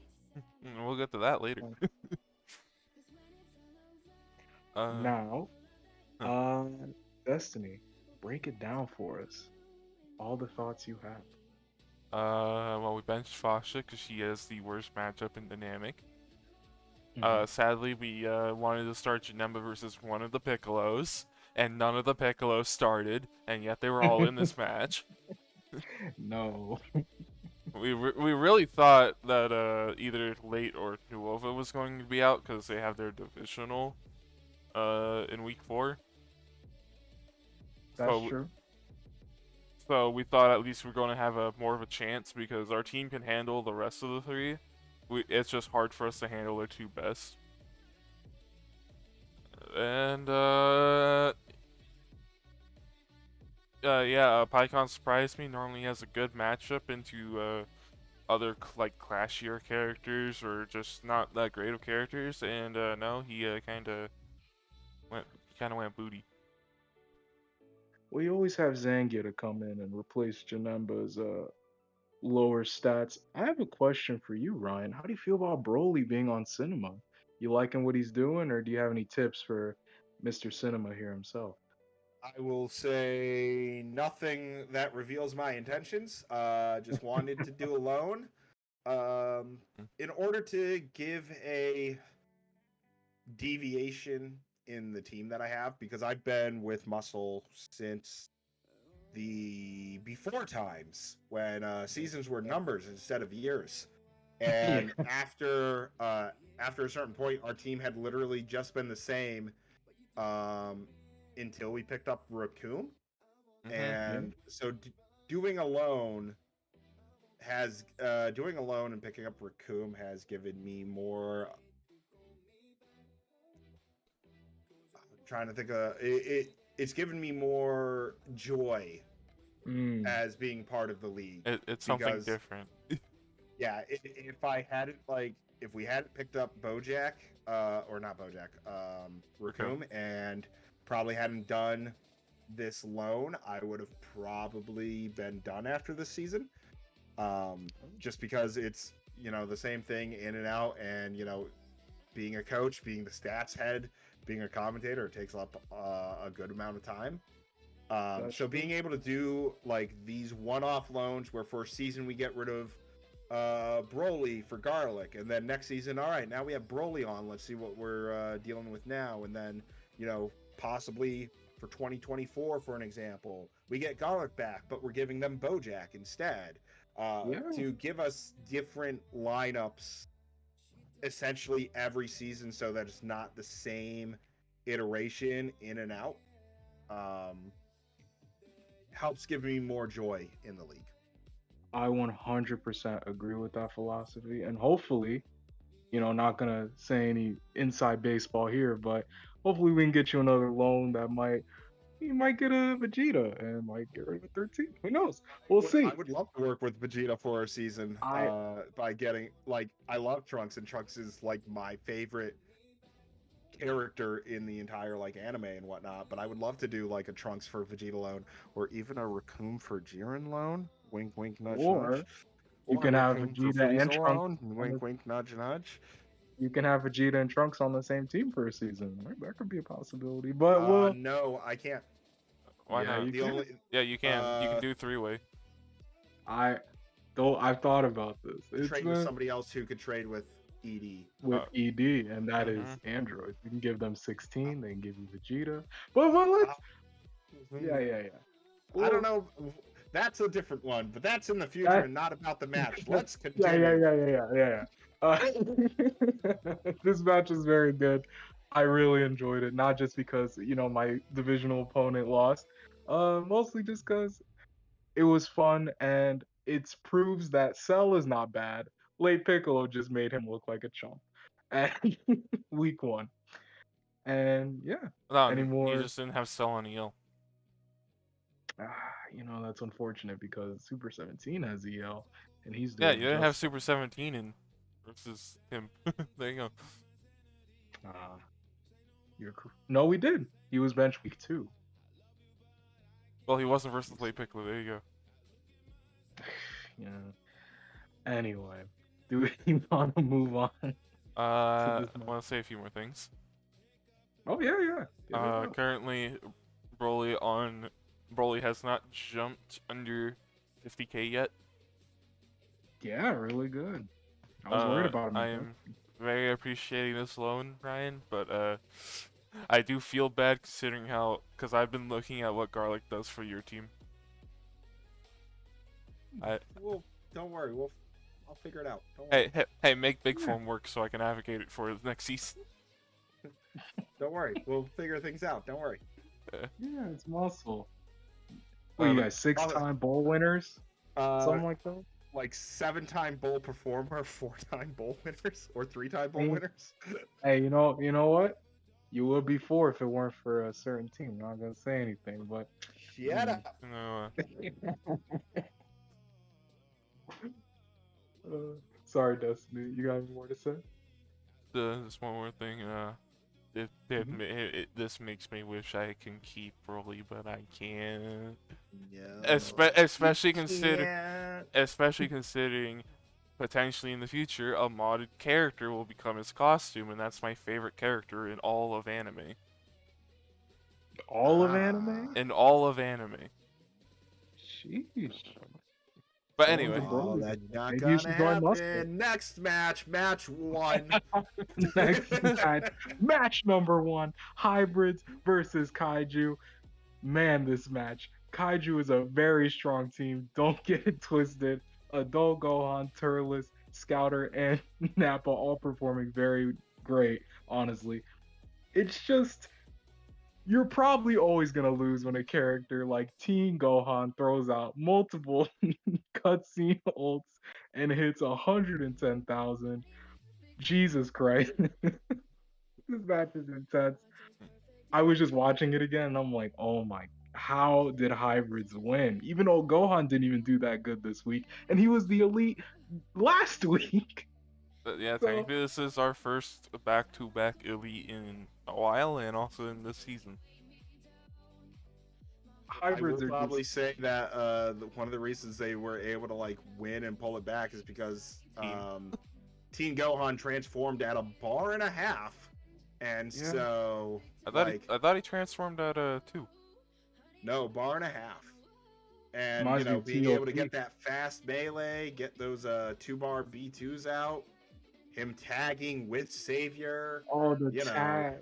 we'll get to that later. Now, Destiny, break it down for us. All the thoughts you have. Well, we benched Fasha because she has the worst matchup in Dynamic. Sadly, we wanted to start Janemba versus one of the Piccolos, and none of the Piccolos started, and yet they were all in this match. No. We really thought that either Late or Nuova was going to be out because they have their divisional in week 4. That's true. So we thought at least we're going to have more of a chance because our team can handle the rest of the 3. It's just hard for us to handle their 2 best. And yeah, Pycon surprised me. Normally he has a good matchup into other like clashier characters or just not that great of characters, and no, he kind of went booty. We always have Zangia to come in and replace Janemba's lower stats. I have a question for you, Ryan. How do you feel about Broly being on Cinema? You liking what he's doing, or do you have any tips for Mr. Cinema here himself? I will say nothing that reveals my intentions. Just wanted to do alone. In order to give a deviation in the team that I have, because I've been with Muscle since the before times when seasons were numbers instead of years. Yeah. And after a certain point, our team had literally just been the same until we picked up Raccoon. Mm-hmm. And so doing alone doing alone and picking up Raccoon has given me more. I'm trying to think of it's given me more joy Mm, as being part of the league It's something because different. yeah, if I hadn't if we hadn't picked up Bojack, or not Bojack, Okay. Raccoon, and probably hadn't done this loan, I would have probably been done after this season. Just because it's the same thing in and out, and being a coach, being the stats head, being a commentator, it takes up a good amount of time. that's So true. being able to do like these one-off loans where for a season we get rid of Broly for Garlic, and then next season, all right, now we have Broly on. Let's see what we're dealing with now, and then possibly for 2024, for an example, we get Garlic back, but we're giving them Bojack instead Yeah, to give us different lineups essentially every season, so that it's not the same iteration in and out. Um, Helps give me more joy in the league. I 100% agree with that philosophy. And hopefully, not gonna say any inside baseball here, but hopefully we can get you another loan that you might get a Vegeta and might get rid of 13. Who knows? We'll I see. would love to work with Vegeta for a season. I By getting I love Trunks, and Trunks is like my favorite character in the entire anime and whatnot. But I would love to do like a Trunks for Vegeta loan, or even a Raccoon for Jiren loan. Wink, wink, nudge, nudge. or you Or a can have Raccoon for Vegeta and Frieza Trunks loan. on the Wink, wink, nudge, nudge. you can have Vegeta and Trunks on the same team for a season. That could be a possibility. But well, No, I can't. Why yeah, not? you The can. only Yeah, you can. You can do three-way. I though I've thought about this. It's trade with been somebody else who could trade with ED. with Uh, ED, and that mm-hmm. is androids. You can give them 16. They can give you Vegeta. But well, let's. Yeah, yeah, yeah. I don't Well, know. That's a different one, but that's in the future that and not about the match. Let's yeah, yeah, continue. yeah, yeah, yeah, yeah. Yeah. This match is very good. I really enjoyed it, not just because my divisional opponent lost, mostly just because it was fun and it proves that Cell is not bad. Late Piccolo just made him look like a chump, and week one. And yeah, any No, you more? just didn't have Cell on EL. That's unfortunate because Super 17 has EL, and he's Yeah, doing you didn't have just Super 17 in versus him. There you go. uh, no, we did. He was bench week 2. Well, he wasn't versus Late Piccolo. There you go. Yeah. Anyway, do we want to move on to I this match? want to say a few more things. Oh yeah, yeah. Get it out. Currently, Broly has not jumped under 50K yet. Yeah, really good. I was worried about him. I am very appreciating this loan, Ryan, but I do feel bad considering because I've been looking at what Garlic does for your team. Well, don't worry. I'll figure it out. Don't Hey, worry. hey, hey, make big Yeah. form work so I can advocate it for the next season. Don't worry. We'll figure things out. Don't worry. Yeah, it's muscle. What you guys, 6-time bowl winners? Something like that? Like 7-time bowl performer, 4-time bowl winners, or 3-time bowl Hey, winners. hey, you know what? You would be 4 if it weren't for a certain team. I'm not gonna say anything, but Shut up. No, sorry, Destiny. You got any more to say? just one more thing. This makes me wish I can keep Broly, but I can't. No. Especially considering potentially in the future a modded character will become his costume, and that's my favorite character in all of anime. All of anime? In all of anime. Sheesh. But Going anyway, to Broly. That's not Maybe you gonna should join Mustard. happen. Next match, match 1. Next match, match number 1, Hybrids versus Kaiju. Man, this match. Kaiju is a very strong team. Don't get it twisted. Adult Gohan, Turles, Scouter, and Nappa all performing very great, honestly. It's just, you're probably always going to lose when a character like Teen Gohan throws out multiple cutscene ults and hits 110,000. Jesus Christ. This match is intense. I was just watching it again and I'm like, oh my, how did Hybrids win? Even though Gohan didn't even do that good this week, and he was the elite last week. but yeah, So- technically this is our first back-to-back elite in a while, and also in this season. Hybrids I are would probably just, say that one of the reasons they were able to like win and pull it back is because Teen Gohan transformed at a bar and a half, and Yeah. so I thought he transformed at 2. no, bar and a half. And Reminds me of being able to TLP. get that fast melee, get those 2-bar B2s out, him tagging with Savior, oh, the you know, tag.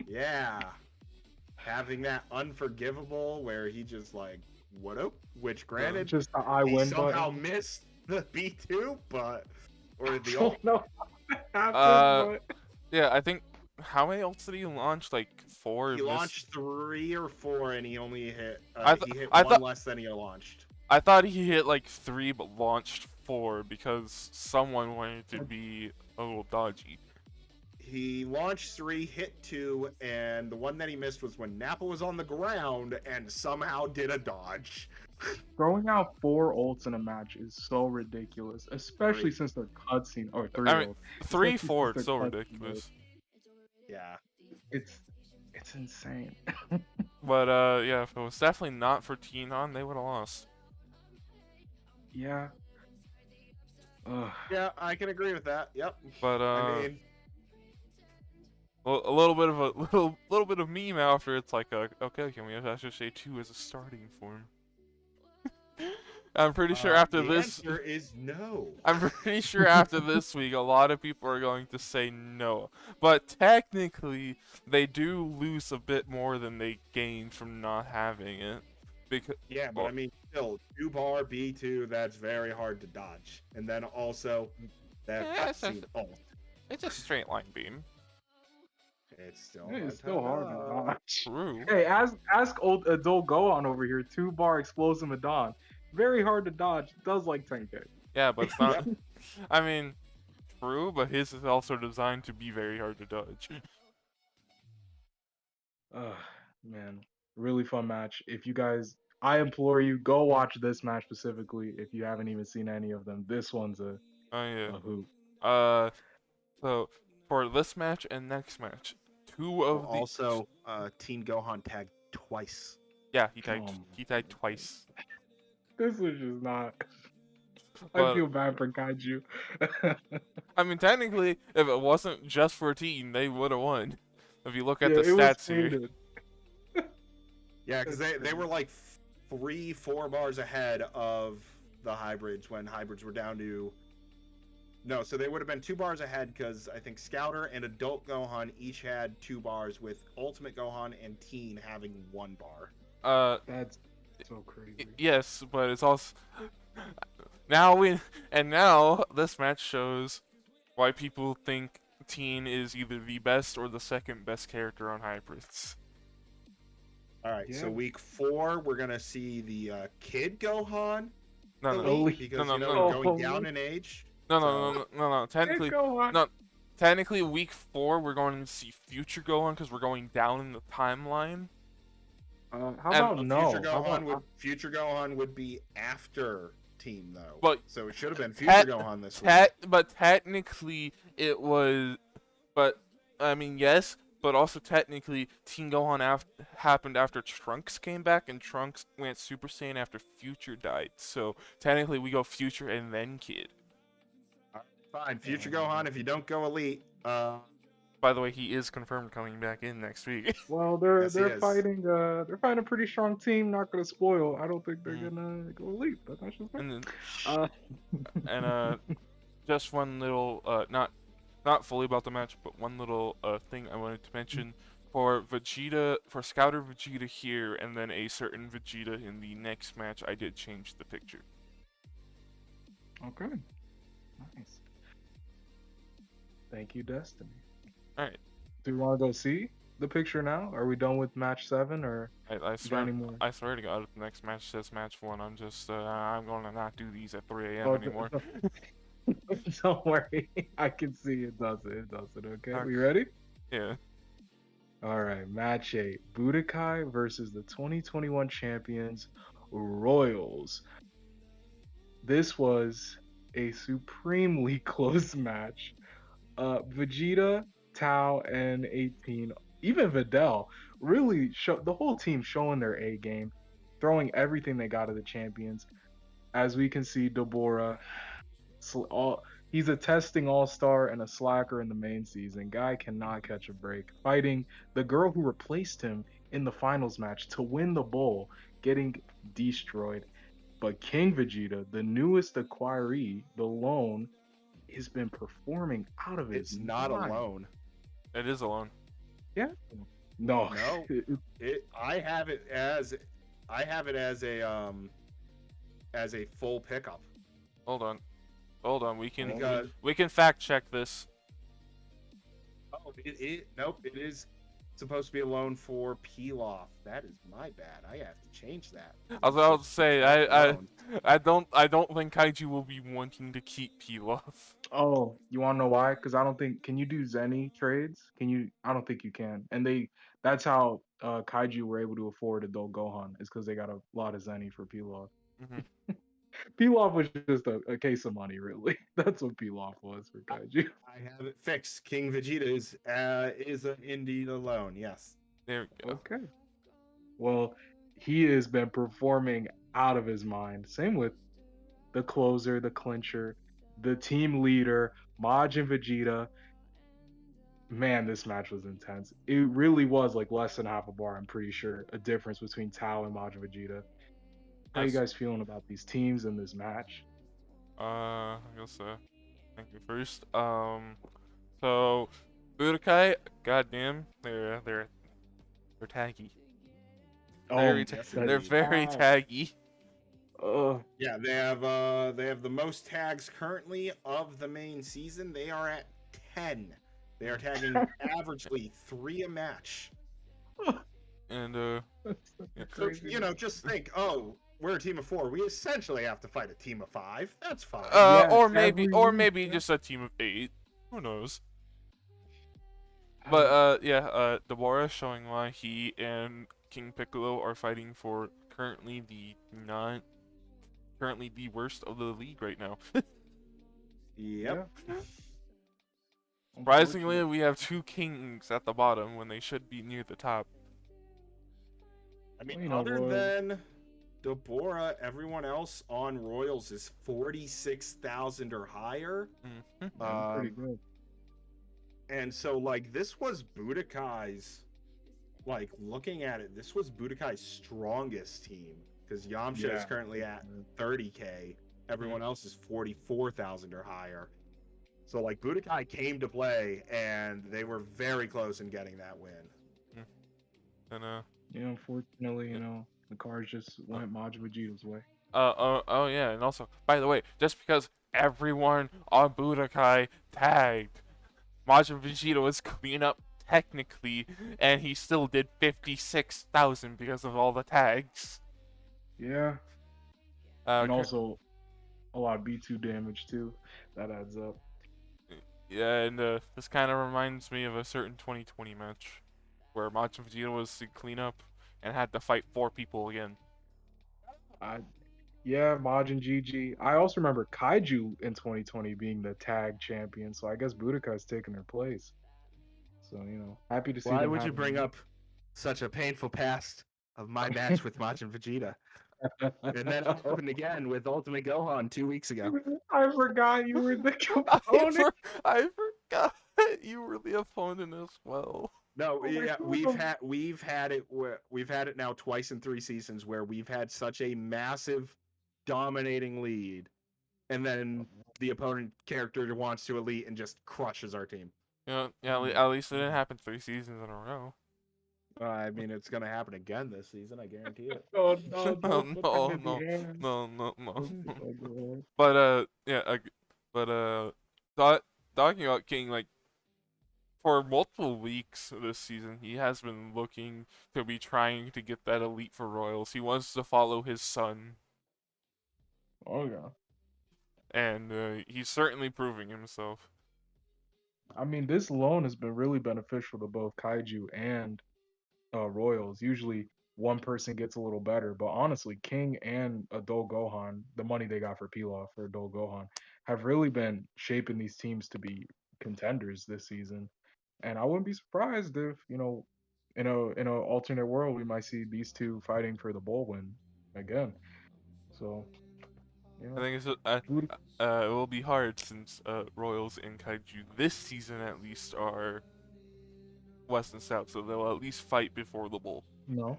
yeah. Having that unforgivable where he just like, what up? Which granted, Just the I he win somehow button. missed the B2, but or I the don't ult. know what happened, but Yeah, I think, how many ults did he launch? Like 4? He launched 3 or 4, and he only hit. I He hit I one thought- less than he launched. I thought he hit like 3 but launched 4 because someone wanted to be a little dodgy. He launched 3, hit 2, and the one that he missed was when Nappa was on the ground and somehow did a dodge. throwing out 4 ults in a match is so ridiculous, especially Three. since they're cutscene or 3 I mean, ults. 3, Especially 4, since it's so they're cutscene ridiculous. Yeah. It's insane. But yeah, if it was definitely not for Teenon, they would have lost. Yeah. Ugh. Yeah, I can agree with that. Yep. But I mean, a little bit of a little bit of meme after, it's like, okay, can we have SSA2 as a starting form? I'm pretty sure after the this, answer is no. I'm pretty sure after this week, a lot of people are going to say no. But technically, they do lose a bit more than they gain from not having it. Because Yeah, but I mean, still 2-bar B2. That's very hard to dodge, and then also that Yeah, it's cutscene ult. it's a straight line beam. It's still It's still hard to dodge. True. Hey, ask old adult Gohan over here. 2-bar explosive Madon. Very hard to dodge. Does like 10k. Yeah, but it's not. I mean, true, but his is also designed to be very hard to dodge. Man, really fun match. If you guys, I implore you, go watch this match specifically. If you haven't even seen any of them, this one's a Oh yeah. hoot. So for this match and next match, 2 of the Also, Teen Gohan tagged twice. yeah, he tagged Oh he tagged twice. This was just not. But- I feel bad for Kaiju. I mean, technically, if it wasn't just for Teen, they would have won. If you look at Yeah, the it was stats here. hated. Yeah, because they were like 3-4 bars ahead of the hybrids when hybrids were down to. No, so they would have been 2 bars ahead because I think Scouter and Adult Gohan each had 2 bars, with Ultimate Gohan and Teen having 1 bar. That's so crazy. Yes, but it's also now this match shows why people think Teen is either the best or the second best character on hybrids. All right, so Yeah. week 4 we're gonna see the Kid Gohan No, no, elite, Elite. because No, you no, know no. going down in age. no. Technically, Hey, Gohan. no. Technically, week 4 we're going to see future Gohan because we're going down in the timeline. How And about no? Future How Gohan about, Future Gohan would be after Teen though. But- so it should have been Tet- Future Gohan this week. But technically, it was. But I mean, yes, but also technically Teen Gohan happened after Trunks came back, and Trunks went Super Saiyan after Future died. So technically we go Future and then Kid. Fine, Future Gohan. If you don't go Elite, By the way, he is confirmed coming back in next week. Well, Yes, he they're is. fighting a pretty strong team. Not gonna spoil. I don't think they're Mhm. gonna go elite, but that's just me. And then, Uh, just one little not fully about the match, but one little thing I wanted to mention for Vegeta, for Scouter Vegeta here, and then a certain Vegeta in the next match. I did change the picture. okay, nice. Thank you, Destiny. All right. Do you want to go see the picture now? Are we done with match 7 or I you got swear, any more? I swear to God, if the next match says match 1, I'm just, I'm gonna not do these at 3 a.m. Oh, anymore. don't worry. I can see it does it. It does it. Okay, Okay. we ready? Yeah. All right, match 8. Budokai versus the 2021 champions, Royals. This was a supremely close match. Vegeta, Tao, and 18, even Videl, really the whole team showing their A game, throwing everything they got at the champions. As we can see, Deborah, he's a testing all-star and a slacker in the main season. Guy cannot catch a break. Fighting the girl who replaced him in the finals match to win the bowl, getting destroyed. But King Vegeta, the newest acquiree, the lone, has been performing out of his it's not mind. alone. It is alone. Yeah. No. No. I have it as a full pickup. Hold on. Hold on. We Because- can fact check this. Oh, nope. It is supposed to be alone for Pilaf. That is my bad. I have to change that. I was about to say Alone. I don't think Kaiju will be wanting to keep Pilaf. Oh, you want to know why? Because I don't think. Can you do Zenny trades? Can you? I don't think you can. And that's how Kaiju were able to afford Adult Gohan, is because they got a lot of Zenny for Pilaf. Mhm. Pilaf was just a case of money, really. That's what Pilaf was for Kaiju. I have it fixed. King Vegeta is indeed alone. Yes. There we go. Okay. Well, he has been performing out of his mind. Same with the closer, the clincher, the team leader, Majin Vegeta. Man, this match was intense. It really was like less than half a bar, I'm pretty sure, a difference between Tao and Majin Vegeta. How you Yes. guys feeling about these teams in this match? I guess thank you first. So Budokai, goddamn, they're taggy. Very yes, they're indeed. very taggy. Yeah, they have the most tags currently of the main season. They are at 10. They are tagging averagely 3 a match. And That's Yeah. So crazy. just think, oh, we're a team of 4. We essentially have to fight a team of 5. That's fine. Yeah, or every maybe week, just a team of 8. Who knows? yeah. But Deborah showing why he and King Piccolo are fighting for currently the worst of the league right now. Yep. Yeah. Surprisingly, we have 2 kings at the bottom when they should be near the top. I mean, Well, you know, other Royals- than Deborah, everyone else on Royals is 46,000 or higher. Mhm. Pretty good. And so, like, this was Budokai's, like, looking at it, this was Budokai's strongest team. Because Yamcha is Yeah. currently at 30K. Everyone else is 44,000 or higher. So, like, Budokai came to play, and they were very close in getting that win. And Yeah, unfortunately, the cards just went Majin Vegeta's way. oh yeah, and also, by the way, just because everyone on Budokai tagged, Majin Vegeta was clean up technically, and he still did 56,000 because of all the tags. Yeah. And Okay. also a lot of B2 damage too. That adds up. Yeah, and this kind of reminds me of a certain 2020 match where Majin Vegeta was the cleanup and had to fight 4 people again. Yeah, Majin GG. I also remember Kaiju in 2020 being the tag champion, so I guess Budokai's taking their place. So happy to see Why them. would you having bring a up such a painful past of my match with Majin Vegeta? And then it happened again with Ultimate Gohan 2 weeks ago. I forgot you were the I, opponent. I forgot you were the opponent as well. No, Oh my yeah, God. we've had it now twice in 3 seasons where we've had such a massive dominating lead, and then the opponent character wants to elite and just crushes our team. Yeah, at least it didn't happen 3 seasons in a row. I mean, it's gonna happen again this season. I guarantee it. Oh no! No, Don't put no, that in no, the hands. no, no, no. Don't put that in the hands. But yeah, but talking about King, like for multiple weeks this season, he has been looking to be trying to get that elite for Royals. He wants to follow his son, Oh yeah. and he's certainly proving himself. I mean, this loan has been really beneficial to both Kaiju and Royals. Usually one person gets a little better, but honestly, King and Adult Gohan, the money they got for Pilaf for Adult Gohan, have really been shaping these teams to be contenders this season. And I wouldn't be surprised if, in a alternate world, we might see these two fighting for the bowl win again. So, you I know, think food- it will be hard since Royals and Kaiju this season at least are West and South, so they'll at least fight before the bowl. no,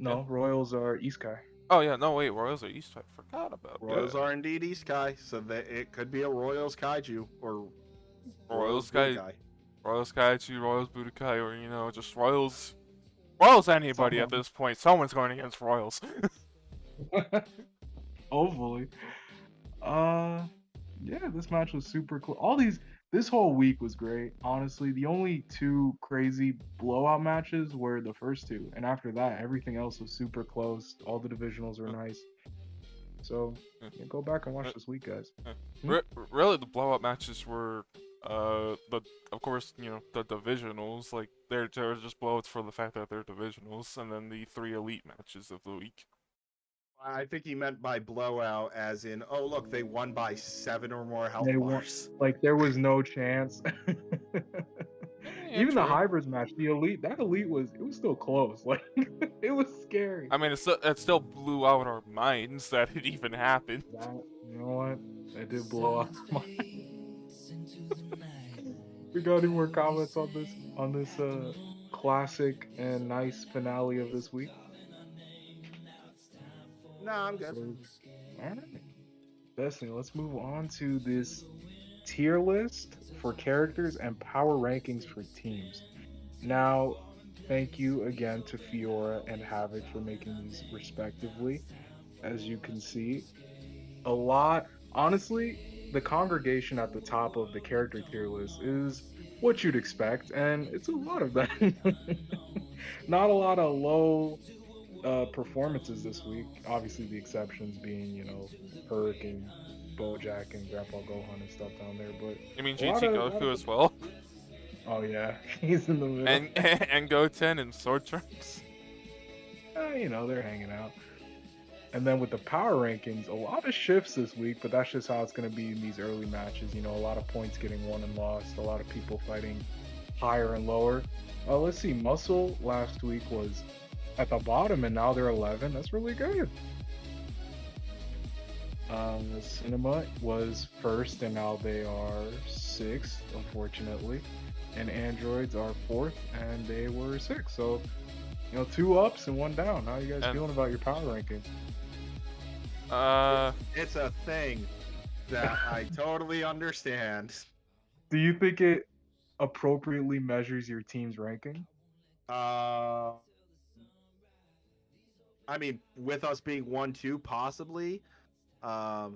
Yeah. no, Royals are Iskai. Oh yeah, no wait, Royals are East. I forgot about Royals that. are indeed Iskai, so that it could be a Royals Kaiju or Royals Budokai. Royals Kaiju, Royals Budokai, or just Royals anybody at Someone. this point. Someone's going against Royals. Hopefully. Yeah, this match was super cool. This whole week was great. Honestly, the only two crazy blowout matches were the first two, and after that, everything else was super close. All the divisionals were nice. So yeah, go back and watch this week, guys. Really, the blowout matches were, of course, the divisionals. Like they're just blowouts for the fact that they're divisionals, and then the 3 elite matches of the week. I think he meant by blowout as in, oh look, they won by 7 or more health They won. bars. Like there was no chance. Yeah, Even the true. hybrids match, that elite was still close. Like it was scary. I mean, it still blew out our minds that it even happened. You know what? It did blow up my. We got any more comments on this classic and nice finale of this week? No, I'm good. Alright. Destiny, let's move on to this tier list for characters and power rankings for teams. Now, thank you again to Fiora and Havoc for making these respectively. As you can see, honestly, the congregation at the top of the character tier list is what you'd expect, and it's a lot of that. Not a lot of low performances this week. Obviously, the exceptions being, Perk and Bojack and Grandpa Gohan and stuff down there. But I mean, GT Goku as well. Oh yeah, he's in the middle. And Goten and Sword Trunks. They're hanging out. And then with the power rankings, a lot of shifts this week, but that's just how it's going to be in these early matches. A lot of points getting won and lost, a lot of people fighting higher and lower. Let's see, Muscle last week was at the bottom, and now they're 11. That's really good. Cinema was first, and now they are 6th, unfortunately. And Androids are 4th, and they were 6th. So, 2 ups and 1 down. How are you guys feeling about your power rankings? It's a thing that I totally understand. Do you think it appropriately measures your team's ranking? I mean, with us being 1-2, possibly. I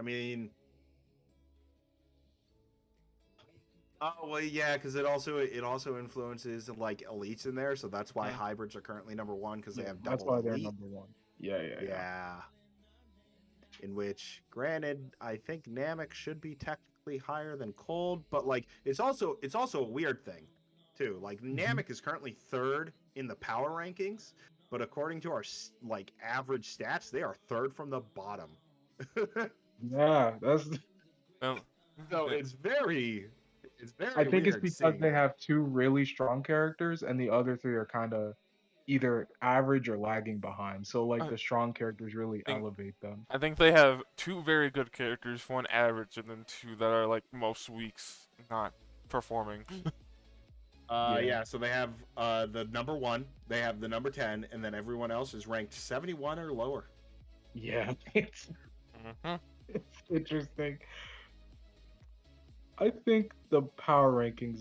mean, oh well, yeah, because it also influences like elites in there, so that's why hybrids are currently number 1 because they have double. That's why they're elite. number 1. Yeah. In which, granted, I think Namek should be technically higher than Cold, but like it's also a weird thing, too. Like Namek is currently 3rd in the power rankings, but according to our average stats, they are 3rd from the bottom. Yeah, that's. So it's very It's I very think it's weird because seeing they that. have two really strong characters, and the other three are kind of either average or lagging behind. So like I the strong characters really think elevate them. I think they have two very good characters, one average, and then two that are like most weeks not performing. Yeah, Yeah, so they have the number 1, they have the number 10, and then everyone else is ranked 71 or lower. yeah, it's Hmm. it's interesting. I think the power rankings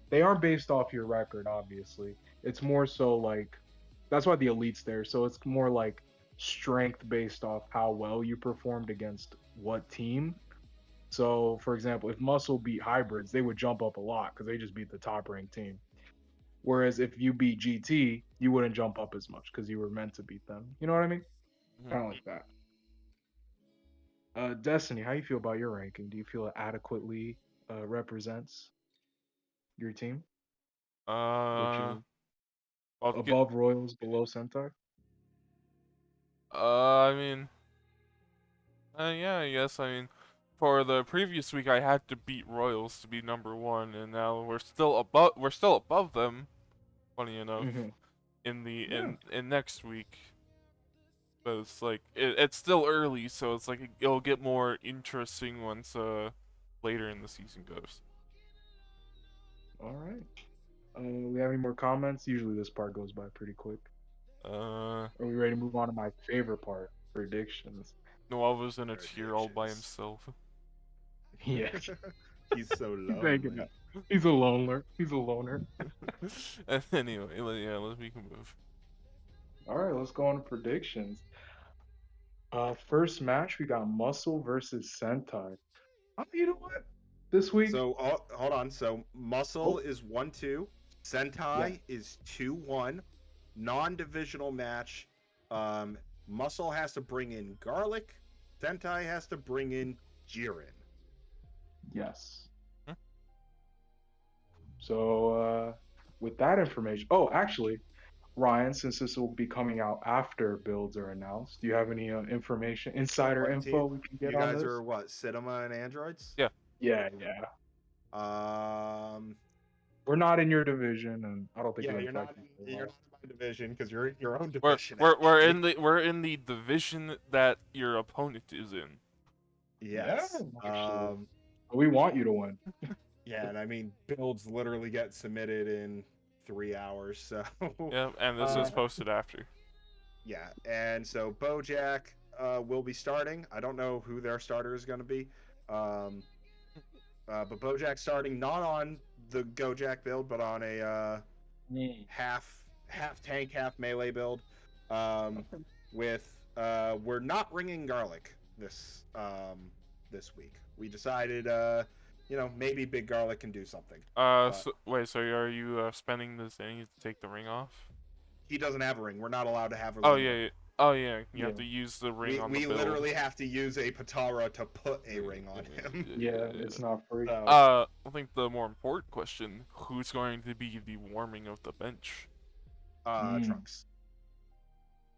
they aren't based off your record, obviously. It's more so like that's why the elite's there. So it's more like strength based off how well you performed against what team. So, for example, if Muscle beat Hybrids, they would jump up a lot because they just beat the top ranked team. Whereas if you beat GT, you wouldn't jump up as much because you were meant to beat them. You know what I mean? Kind of like that. Destiny, how you feel about your ranking? Do you feel it adequately represents your team? Which Uh, is I'll get. above Royals, below Sentai? I mean, yeah, I guess. I mean, for the previous week, I had to beat Royals to be number one, and now we're still above. We're still above them. Funny enough, Hmm. in the Yeah. in next week, but it's like it's still early, so it's like it'll get more interesting once later in the season goes. All right. We have any more comments? Usually this part goes by pretty quick. Uh, Are we ready to move on to my favorite part, predictions? Noava's in a tier all by Predictions. himself. Yeah, He's so he's hanging lonely. out. He's a loner. He's a loner. Anyway, yeah, let's make a move. All right, let's go on to predictions. First match we got Muscle versus Sentai. You know what? This week, So hold on. So Muscle oh is 1-2. yeah, Sentai is 2-1. Non-divisional match. Um, Muscle has to bring in Garlic. Sentai has to bring in Jiren. yes. Hmm? So with that information, oh actually, Ryan, since this will be coming out after builds are announced, do you have any information, insider What info team? we can get You on guys this? are what? Cinema and Androids? Yeah. Yeah, yeah. Um, We're not in your division, and I don't think it yeah, affects you a you're lot. not in my division because you're in your own We're division we're we're actually. in the we're in the division that your opponent is in. Yeah, Yes. actually, we want you to win. Yeah, and I mean builds literally get submitted in 3 hours, so Yeah, and this is uh posted after. yeah, and so Bojack will be starting. I don't know who their starter is going to be, um, but Bojack starting not on the Gojack build, but on a Mm. half tank, half melee build. Um, with we're not ringing Garlic this week. We decided maybe Big Garlic can do something, but So, wait, so are you spending the zennies to take the ring off? he doesn't have a ring. We're not allowed to have a Oh ring yeah, ring. yeah. Oh yeah, you Yeah, have to use the ring We on the we build. literally have to use a Patara to put a ring on him. yeah, it's not free. So I think the more important question: who's going to be the warming of the bench? Mm. Trunks.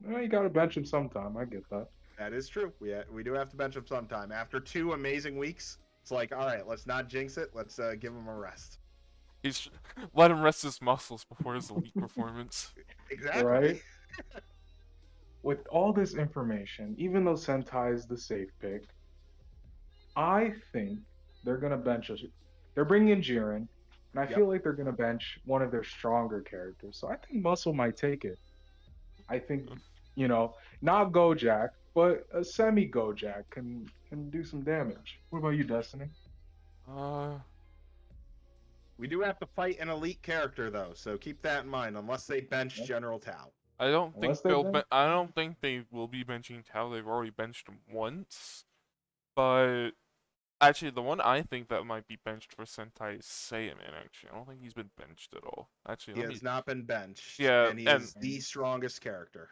Well, you gotta bench him sometime. I get that. That is true. We do have to bench him sometime. After 2 amazing weeks, it's like, all right, let's not jinx it. Let's give him a rest. He's let him rest his muscles before his elite performance. Exactly. Right? With all this information, even though Sentai is the safe pick, I think they're gonna bench us. They're bringing in Jiren, and I Yep. feel like they're gonna bench one of their stronger characters. So I think Muscle might take it. I think, not Gojak, but a semi Gojak can do some damage. What about you, Destiny? Uh, We do have to fight an elite character though, so keep that in mind. Unless they bench Yeah. General Tao. I don't think Unless they bench. I don't think they will be benching Tao. They've already benched him once. But actually, the one I think that might be benched for Sentai is Saiyaman. Actually, I don't think he's been benched at all. Actually, He let me. has not been benched, Yeah, and he and is the strongest character.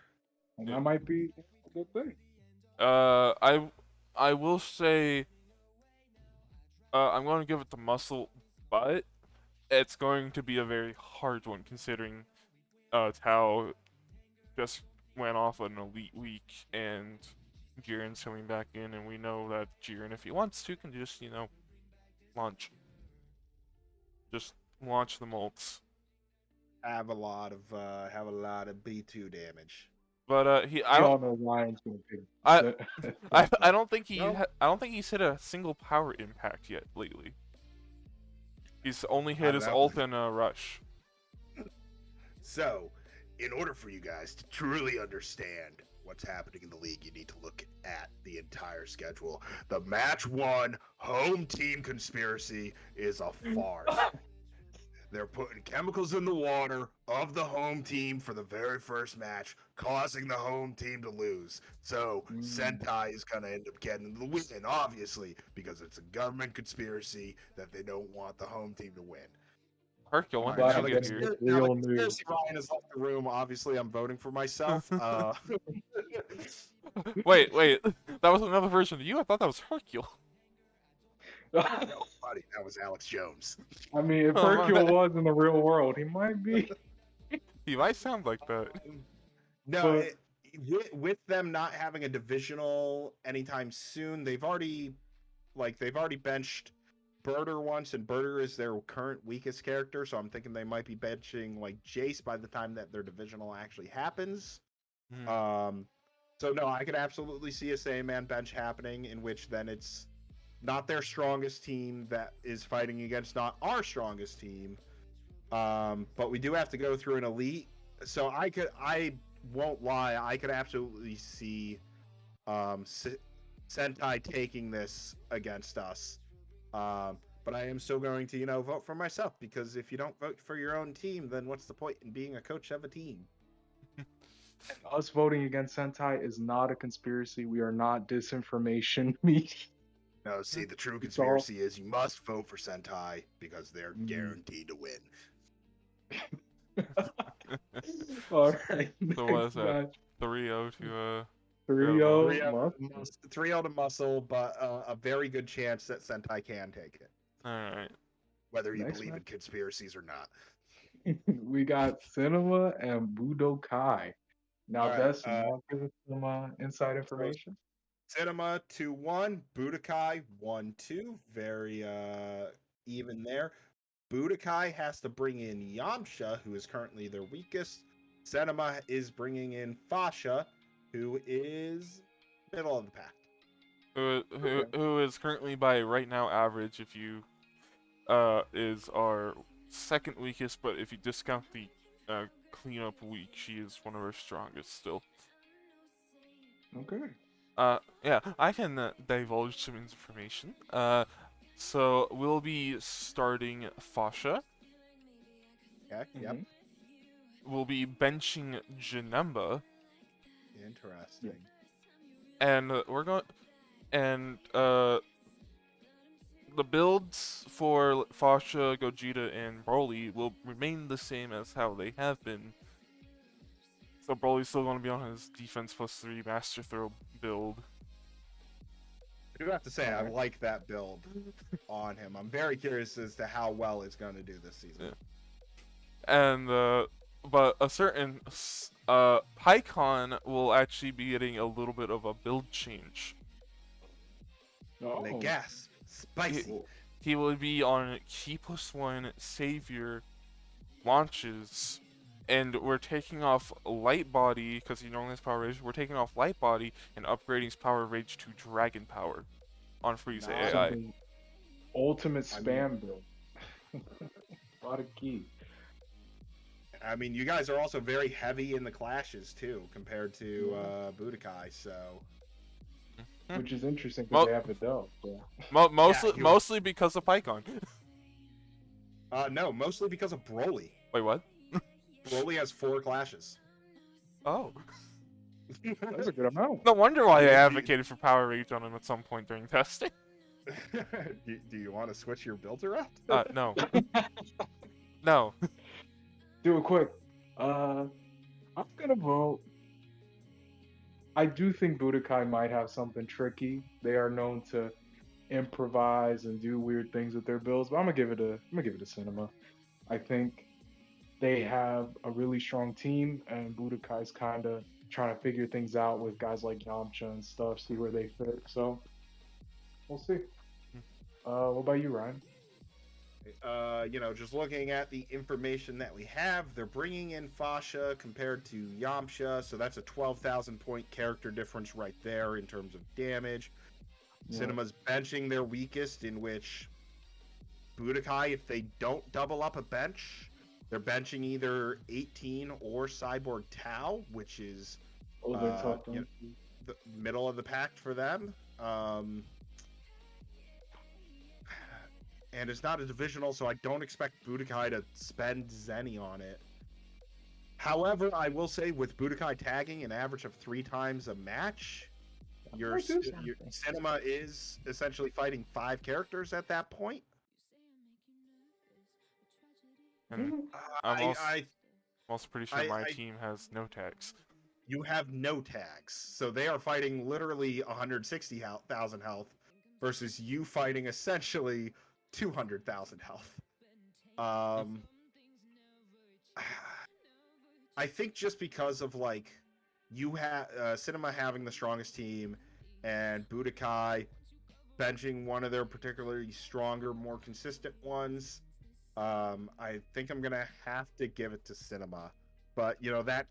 And yeah. that might be a good thing. I will say, I'm going to give it to Muscle, but it's going to be a very hard one considering Tao just went off an elite week and Jiren's coming back in, and we know that Jiren, if he wants to, can just launch. Just launch the ults. Have a lot of B2 damage. But I We don't all know Ryan's gonna pick. I I Sentai. don't think No. I don't think he's hit a single power impact yet lately. He's only I hit don't his know. ult and a rush. So, in order for you guys to truly understand what's happening in the league, you need to look at the entire schedule. The match 1 home team conspiracy is a farce. They're putting chemicals in the water of the home team for the very first match, causing the home team to lose. So Sentai is going to end up getting the win, obviously, because it's a government conspiracy that they don't want the home team to win. Hercule, when Glad did I'm you get getting here? this Now real the conspiracy Ryan has left the room. Obviously, I'm voting for myself. Wait, that was another version of you? I thought that was Hercule. No, buddy, that was Alex Jones. I mean, if Oh, Hercule my. was in the real world, he might be. He might sound like that. No, But- with them not having a divisional anytime soon, they've already benched Birder once, and Birder is their current weakest character. So I'm thinking they might be benching like Jace by the time that their divisional actually happens. So no, I could absolutely see a same man bench happening, in which then it's not their strongest team that is fighting against not our strongest team. But we do have to go through an elite. So I won't lie, I could absolutely see Sentai taking this against us. But I am still going to, vote for myself, because if you don't vote for your own team, then what's the point in being a coach of a team? Us voting against Sentai is not a conspiracy. We are not disinformation media. No, see, the true conspiracy is you must vote for Sentai because they're guaranteed to win. All right. So what is next that? match. 3-0 to 3-0. 3-0 to Muscle, but a very good chance that Sentai can take it, Alright. whether you Next believe in match. conspiracies or not. We got Cinema and Budokai. Now, All right, Bess, you want to give us some inside information? Cinema 2-1, Budokai 1-2, very even there. Budokai has to bring in Yamcha, who is currently their weakest. Cinema is bringing in Fasha, who is middle of the pack. Who is currently by right now average, if you is our second weakest, but if you discount the cleanup week, she is one of our strongest still. Okay. Yeah, I can divulge some information. So we'll be starting Fasha. Okay, yep. We'll be benching Janemba. Interesting. And we're going, and the builds for Fasha, Gogeta, and Broly will remain the same as how they have been. So Broly's still going to be on his defense +3 Master Throw build. I do have to say, I like that build on him. I'm very curious as to how well it's going to do this season. Yeah. And but a certain Pycon will actually be getting a little bit of a build change. Oh. They guess. Spicy. He will be on Key +1 Savior launches, and we're taking off Light Body because he normally has Power Rage. We're taking off Light Body and upgrading his Power Rage to Dragon Power on Frieza AI. Ultimate spam build. A lot of key. I mean, you guys are also very heavy in the clashes too, compared to Budokai. So, which is interesting because they have the dub. So. Mostly because of Pycon. No, mostly because of Broly. Wait, what? Broly has 4 clashes. Oh. That's a good amount. No wonder why I advocated for Power Rage on him at some point during testing. Do you want to switch your build around? No. No. Do it quick. I'm gonna vote. I do think Budokai might have something tricky. They are known to improvise and do weird things with their builds, but I'm gonna give it a Cinema. I think they have a really strong team, and Budokai's kind of trying to figure things out with guys like Yamcha and stuff, see where they fit. So we'll see. What about you, Ryan? Just looking at the information that we have, they're bringing in Fasha compared to Yamcha, so that's a 12,000 point character difference right there in terms of damage. Yeah. Cinema's benching their weakest, in which Budokai, if they don't double up a bench, they're benching either 18 or Cyborg Tau, which is They're tough. the middle of the pack for them. And it's not a divisional, so I don't expect Budokai to spend Zenny on it. However, I will say with Budokai tagging an average of 3 times a match, your cinema is essentially fighting 5 characters at that point. And I'm also pretty sure my team has no tags. You have no tags, so they are fighting literally 160,000 health versus you fighting essentially 200,000 health. I think just because of you have Cinema having the strongest team and Budokai benching one of their particularly stronger, more consistent ones, I think I'm gonna have to give it to Cinema. But getting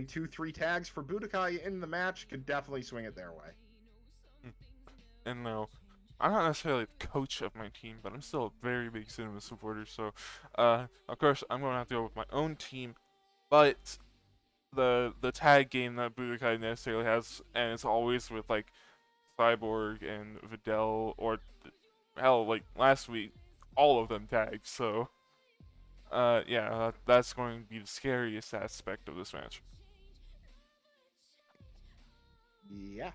2-3 tags for Budokai in the match could definitely swing it their way. And now, I'm not necessarily the coach of my team, but I'm still a very big Cinema supporter, so of course I'm going to have to go with my own team, but the tag game that Budokai necessarily has, and it's always with Cyborg and Videl, or hell, last week, all of them tagged, so that's going to be the scariest aspect of this match. Yeah.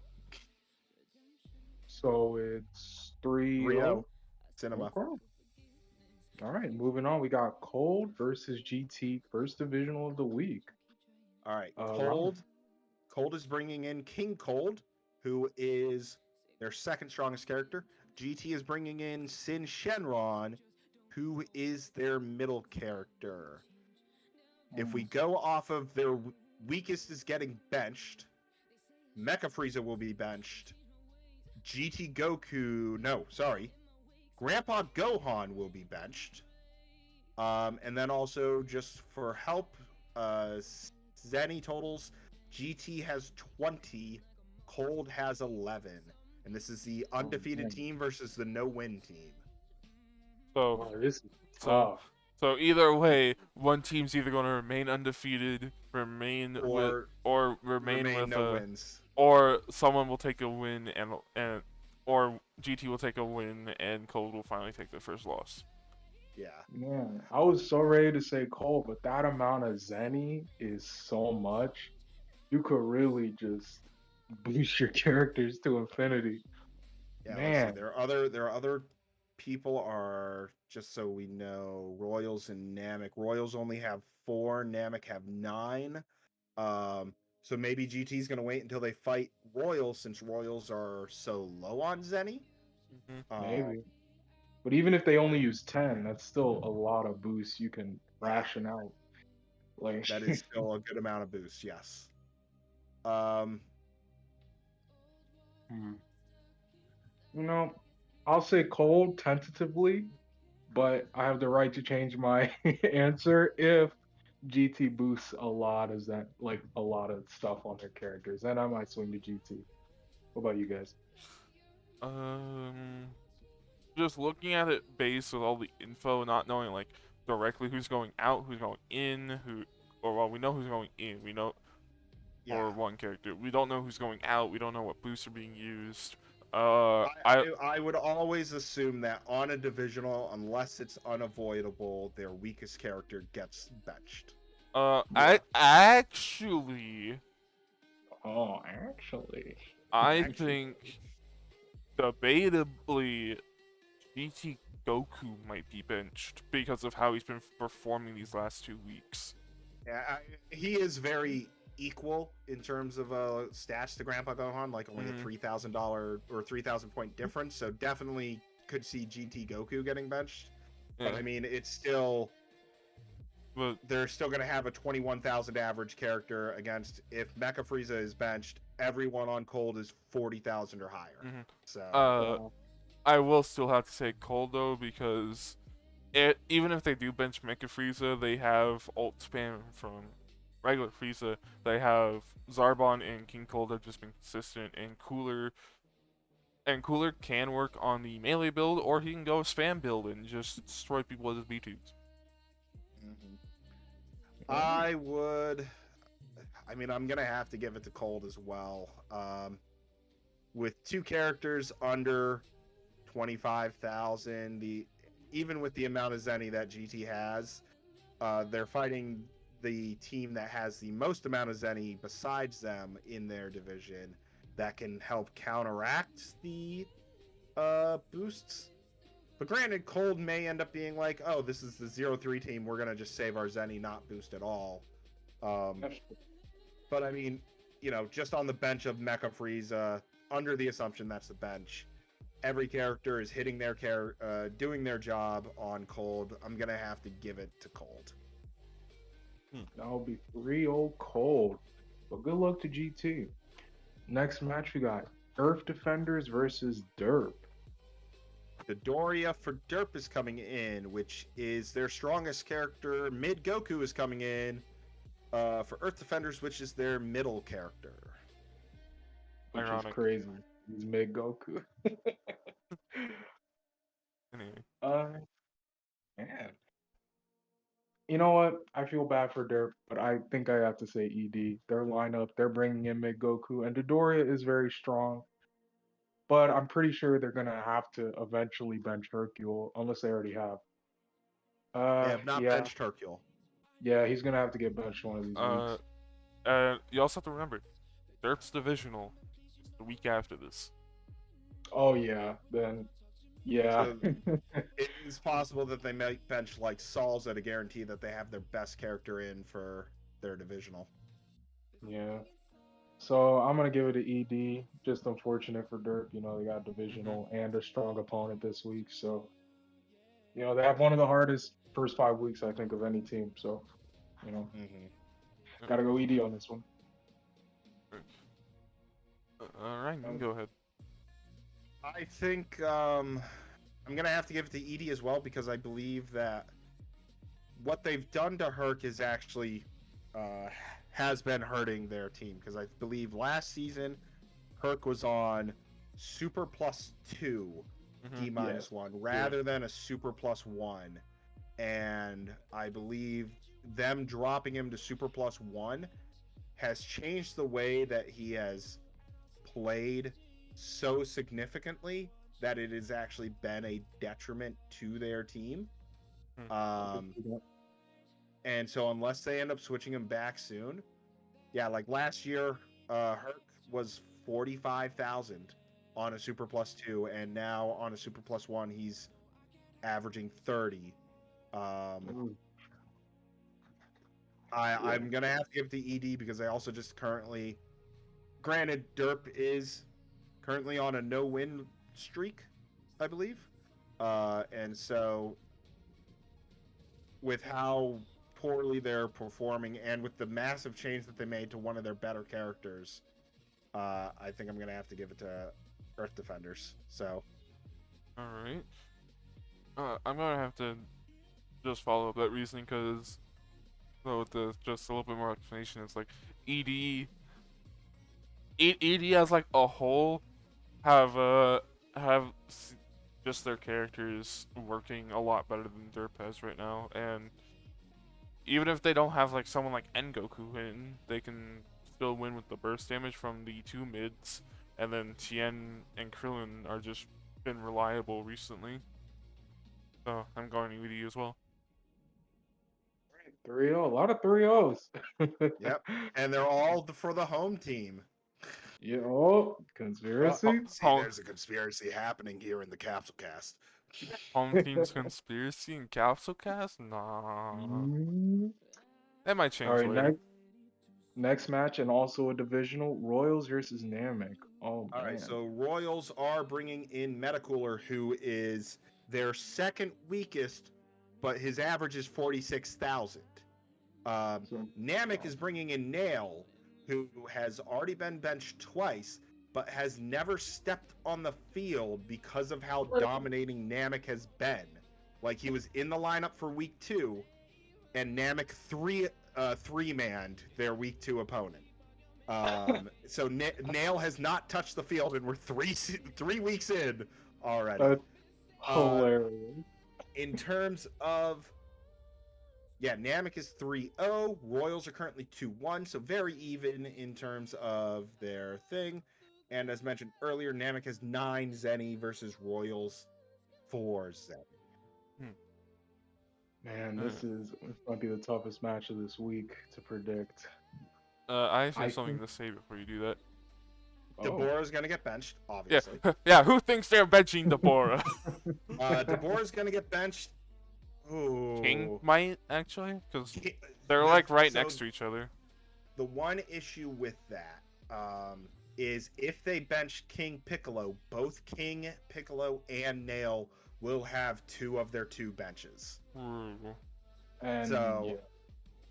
So it's 3-0 Cinema. Okay. All right, moving on. We got Cold versus GT, first divisional of the week. All right, Cold is bringing in King Cold, who is their second strongest character. GT is bringing in Sin Shenron, who is their middle character. If we go off of their weakest is getting benched, Mecha Frieza will be benched. Grandpa Gohan will be benched. And then also just for help, Zenny totals, GT has 20, Cold has 11. And this is the undefeated team versus the no-win team. This is tough. So either way, one team's either going to remain undefeated, remain with no wins, or someone will take a win or GT will take a win and Cold will finally take their first loss. Yeah. Man, I was so ready to say Cold, but that amount of Zenny is so much. You could really just boost your characters to infinity. Yeah, man. There are other people, are, just so we know, Royals and Namek. Royals only have 4, Namek have 9. So maybe GT's gonna wait until they fight Royals, since Royals are so low on Zenny. Maybe. But even if they only use 10, that's still a lot of boosts you can ration out. That is still a good amount of boost, yes. I'll say Cold tentatively, but I have the right to change my answer if GT boosts a lot of stuff on their characters. Then I might swing to GT. What about you guys? Just looking at it based with all the info, not knowing directly who's going out, who's going in, we know who's going in. We know for one character. We don't know who's going out. We don't know what boosts are being used. I would always assume that on a divisional, unless it's unavoidable, their weakest character gets benched. Actually, I think debatably GT Goku might be benched because of how he's been performing these last 2 weeks. Yeah, he is very equal in terms of stats to Grandpa Gohan, only a $3,000 or 3,000 point difference. So definitely could see GT Goku getting benched. Yeah. But I mean, it's still. But they're still going to have a 21,000 average character against. If Mecha Frieza is benched, everyone on Cold is 40,000 or higher. So I will still have to say Cold though, because even if they do bench Mecha Frieza, they have ult spam from regular Frieza. They have Zarbon and King Cold have just been consistent, and Cooler can work on the melee build, or he can go spam build and just destroy people with his B2s. I would. I mean, I'm gonna have to give it to Cold as well. With two characters under 25,000, even with the amount of Zenny that GT has, they're fighting the team that has the most amount of Zenny besides them in their division that can help counteract the boosts. But granted, Cold may end up being like, oh, this is the 0-3 team. We're going to just save our Zenny, not boost at all. But I mean, just on the bench of Mecha Frieza, under the assumption that's the bench, every character is hitting doing their job on Cold. I'm going to have to give it to Cold. That'll be 3-0 Cold. But good luck to GT. Next match, we got Earth Defenders versus Derp. Doria for Derp is coming in, which is their strongest character. Mid Goku is coming in for Earth Defenders, which is their middle character. Which Ironic. is crazy. He's mid Goku. Anyway. Man. You know what? I feel bad for Derp, but I think I have to say ED. Their lineup, they're bringing in mid Goku, and Dodoria is very strong. But I'm pretty sure they're gonna have to eventually bench Hercule, unless they already have. They have not benched Hercule. Yeah, he's gonna have to get benched one of these weeks. You also have to remember, Derp's divisional is the week after this. Oh yeah, then yeah. So it is possible that they might bench like Saul's at a guarantee that they have their best character in for their divisional. Yeah. So I'm gonna give it to ED. Just unfortunate for Derp. They got divisional and a strong opponent this week. So they have one of the hardest first 5 weeks I think of any team. So gotta go ED on this one. All right, you can go ahead. I think I'm gonna have to give it to ED as well, because I believe that what they've done to Herc is actually has been hurting their team, because I believe last season Herc was on Super +2 D-1 rather than a Super +1, and I believe them dropping him to Super +1 has changed the way that he has played so significantly that it has actually been a detriment to their team. And so unless they end up switching him back soon, like last year, Herc was 45,000 on a Super +2, and now on a Super +1, he's averaging 30. I'm gonna have to give it to ED, because I also just granted, Derp is currently on a no-win streak, I believe, and so with how poorly they're performing, and with the massive change that they made to one of their better characters, I think I'm gonna have to give it to Earth Defenders. So, all right, I'm gonna have to just follow up that reasoning, because with just a little bit more explanation, it's like ED as like a whole have just their characters working a lot better than Derp has right now, and even if they don't have like someone like Goku in, they can still win with the burst damage from the two mids, and then Tien and Krillin are just been reliable recently. So I'm going to ED as well. 3-0, a lot of 3-0s. Yep, and they're all for the home team. Conspiracy. There's a conspiracy happening here in the Capsule Cast. Home team's conspiracy in Capsule Cast? Nah. That might change later. Alright, next match, and also a divisional, Royals versus Namek. Oh, man. Alright, so Royals are bringing in Metacooler, who is their second weakest, but his average is 46,000. Namek is bringing in Nail, who has already been benched twice, but has never stepped on the field because of how dominating Namek has been. Like, he was in the lineup for week 2, and Namek three-manned their week 2 opponent. So Nail has not touched the field, and we're three weeks in already. That's hilarious. In terms of, yeah, Namek is 3-0. Royals are currently 2-1, so very even in terms of their thing. And as mentioned earlier, Namek has 9 Zenny versus Royals 4 Zenny. Man, this might be the toughest match of this week to predict. I actually have something to say before you do that. Deborah's gonna get benched, obviously. Yeah, who thinks they're benching Deborah? Deborah's gonna get benched. Ooh. King might, actually, because they're like right next to each other. The one issue with that is if they bench King Piccolo, both King, Piccolo, and Nail will have 2 of their 2 benches. And so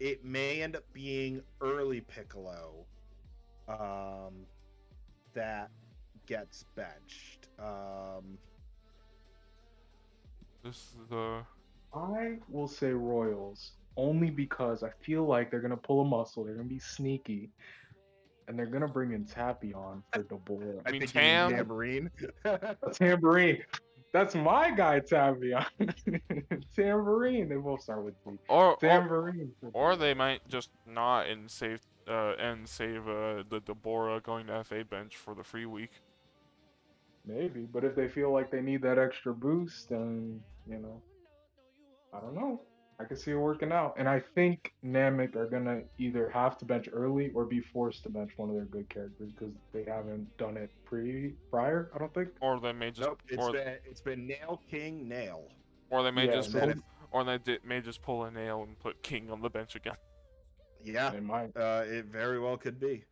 it may end up being early Piccolo that gets benched. I will say Royals only because I feel like they're gonna pull a muscle. They're gonna be sneaky, and they're gonna bring in Tappy on for Deborah. I think Tambourine. Tambourine. That's my guy, Tappy on. Tambourine. They both start with T. Tambourine. Or they might just not and save the Deborah going to FA bench for the free week. Maybe, but if they feel like they need that extra boost, then I don't know. I can see it working out. And I think Namek are gonna either have to bench early or be forced to bench one of their good characters because they haven't done it prior. I don't think. Or they may just. Nope. It's been Nail, King, Nail. Or they may may just pull a Nail and put King on the bench again. Yeah, they might. It very well could be.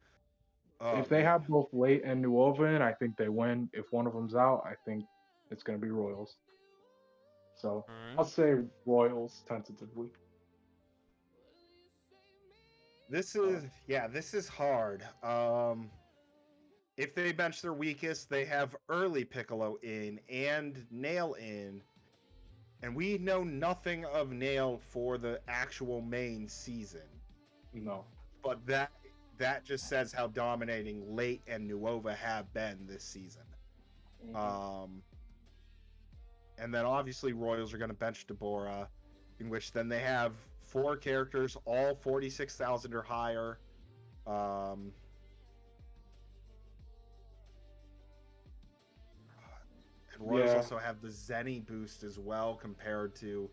If they have both Late and Nuova in, I think they win. If one of them's out, I think it's gonna be Royals. So I'll say Royals tentatively. This is hard. If they bench their weakest, they have early Piccolo in and Nail in, and we know nothing of Nail for the actual main season. No. But that just says how dominating Late and Nuova have been this season. And then obviously Royals are going to bench Deborah, in which then they have 4 characters, all 46,000 or higher. And Royals also have the Zenny boost as well compared to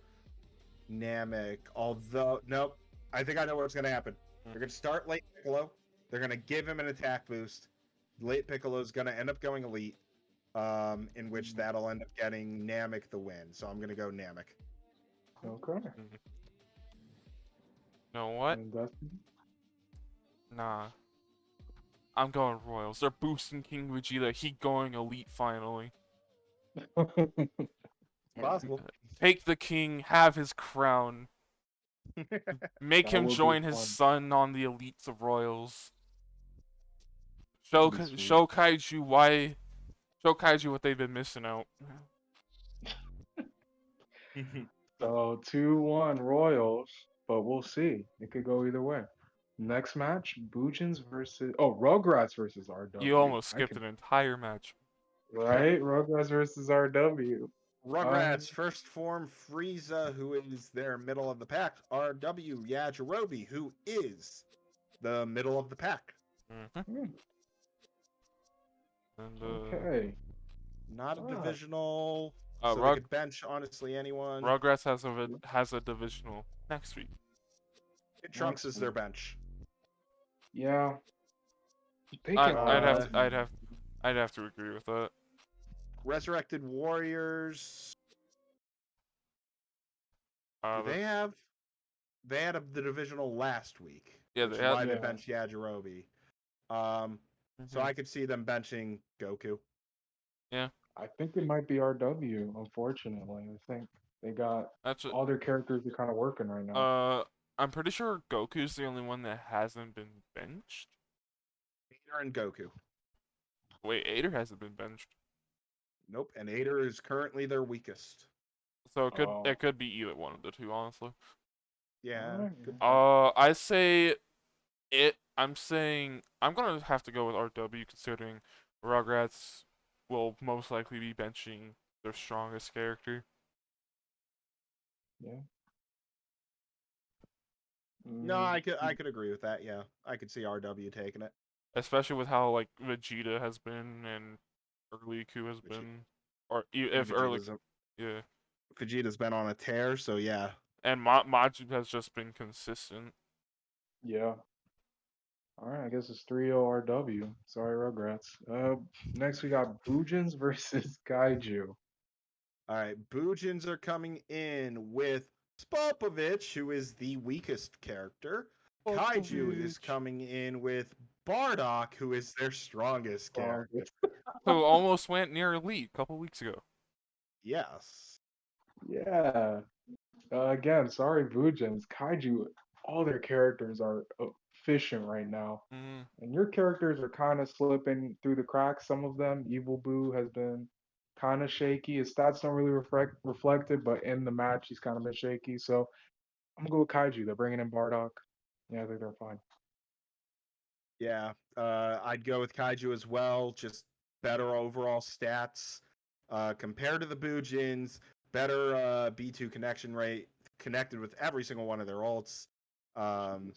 Namek. Although, nope, I think I know what's going to happen. They're going to start Late Piccolo. They're going to give him an attack boost. Late Piccolo is going to end up going Elite. In which that'll end up getting Namek the win. So I'm gonna go Namek. Okay. You know what? Nah. I'm going Royals. They're boosting King Vegeta. He going Elite finally. Possible. Take the king, have his crown. Make him join his son on the Elites of Royals. Show Kaiju what they've been missing out. So 2-1 Royals, but we'll see. It could go either way. Next match, Bujins versus Rugrats versus RW. You almost skipped an entire match. Right? Rugrats versus RW. Rugrats first form Frieza, who is their middle of the pack. RW Yajirobe, who is the middle of the pack. And, okay. Not a divisional. So they could bench honestly anyone. Rugrats has a divisional next week. Trunks is their bench. Yeah. I'd have to agree with that. Resurrected Warriors. They had the divisional last week. Yeah, which is why they benched Yajirobe. So I could see them benching Goku. Yeah. I think it might be RW, unfortunately. I think they got all their characters are kind of working right now. I'm pretty sure Goku's the only one that hasn't been benched. Vader and Goku. Wait, Ader hasn't been benched, Nope, and Ader is currently their weakest. so Oh, it could be either one of the two, honestly. Yeah, alright. good point. I say it. I'm saying I'm gonna have to go with RW considering Rugrats will most likely be benching their strongest character. Yeah. No, Mm, I could agree with that. Yeah, I could see RW taking it. Especially with how like Vegeta has been and Erliku has Vege- been, or And if Erlik, Vegeta's yeah, Vegeta's been on a tear, so yeah. and Majin has just been consistent. yeah. All right, I guess it's 3-0 RW. Sorry, Rugrats. Next we got Bujins versus Kaiju. All right, Bujins are coming in with Spopovich, who is the weakest character. Kaiju is Popovich. coming in with Bardock, who is their strongest character. Strongest. Who almost went near elite a couple weeks ago. Yes. Yeah. Again, sorry, Bujins. Kaiju, all their characters are efficient right now. Mm, And your characters are kind of slipping through the cracks. Some of them, Evil Boo has been kind of shaky. His stats don't really reflect it, but in the match, he's kind of been shaky. So I'm gonna go with Kaiju. They're bringing in Bardock. Yeah, I think they're fine. Yeah, I'd go with Kaiju as well. Just better overall stats compared to the Bujins. Better B2 connection rate, connected with every single one of their ults. Um,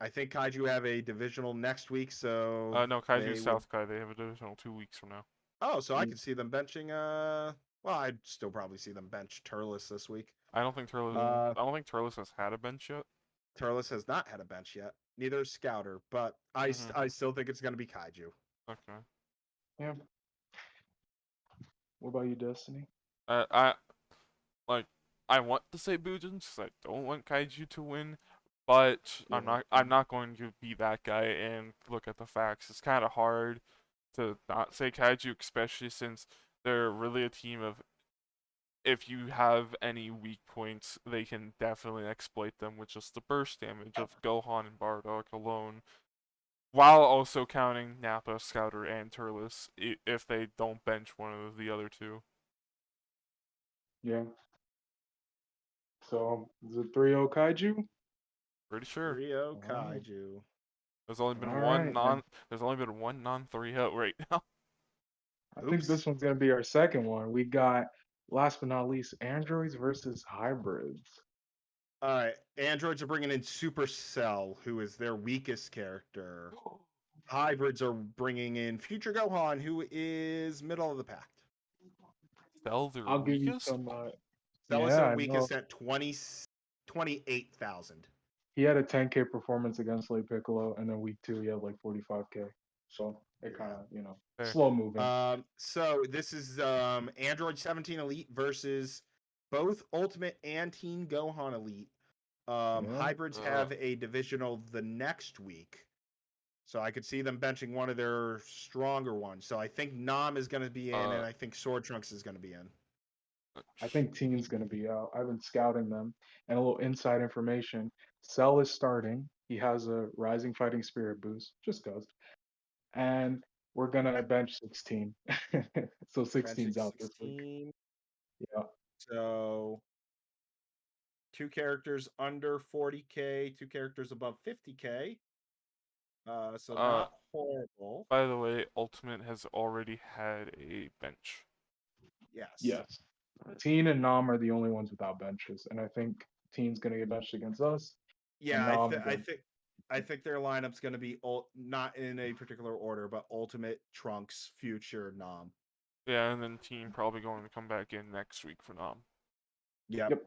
I think Kaiju have a divisional next week, so no, Kaiju they would. South Kai. They have a divisional 2 weeks from now. Oh, so I Mm, could see them benching. Well, I'd still probably see them bench Turles this week. I don't think Turles. yeah. Uh, I don't think Turles has had a bench yet. Turles has not had a bench yet. Neither is Scouter, but I still think it's going to be Kaiju. Okay. Yeah. What about you, Destiny? I like. I want to say Bujins because I don't want Kaiju to win, but Yeah. I'm not going to be that guy and look at the facts. It's kind of hard to not say Kaiju, especially since they're really a team of. If you have any weak points, they can definitely exploit them with just the burst damage of Gohan and Bardock alone, while also counting Nappa, Scouter, and Turles if they don't bench one of the other two. Yeah. So is it 3-0 Kaiju? Pretty sure. Rio All right. Kaiju. There's only All been one right. And non. There's only been one non 3-0 right now. I think Oops. this one's gonna be our second one. We got last but not least, androids versus hybrids. All right, androids are bringing in Supercell, who is their weakest character. Hybrids are bringing in Future Gohan, who is middle of the pack. Cell their I'll give you weakest. some. Cell is Yeah, their I know. weakest at 28,000. He had a 10K performance against Late Piccolo, and then week two he had like 45K. So it kind Yeah. of, There. slow moving. So this is Android 17 Elite versus both Ultimate and Teen Gohan Elite. Yeah. Hybrids have a divisional the next week. So I could see them benching one of their stronger ones. So I think Nam is going to be in, and I think Sword Trunks is going to be in. I think Teen's gonna be out. I've been scouting them, and a little inside information. Cell is starting. He has a Rising Fighting Spirit boost, just goes, and we're gonna bench 16. So Benching 16's out this week. 16. Yeah. So two characters under 40K, two characters above 50K. So not horrible. By the way, Ultimate has already had a bench. Yes. Yes. Teen and Nam are the only ones without benches, and I think Teen's gonna get benched against us. And Yeah, Nam I think their lineup's going to be not in a particular order, but Ultimate, Trunks, Future, Nam. Yeah, and then Team probably going to come back in next week for Nam. Yep. Yep.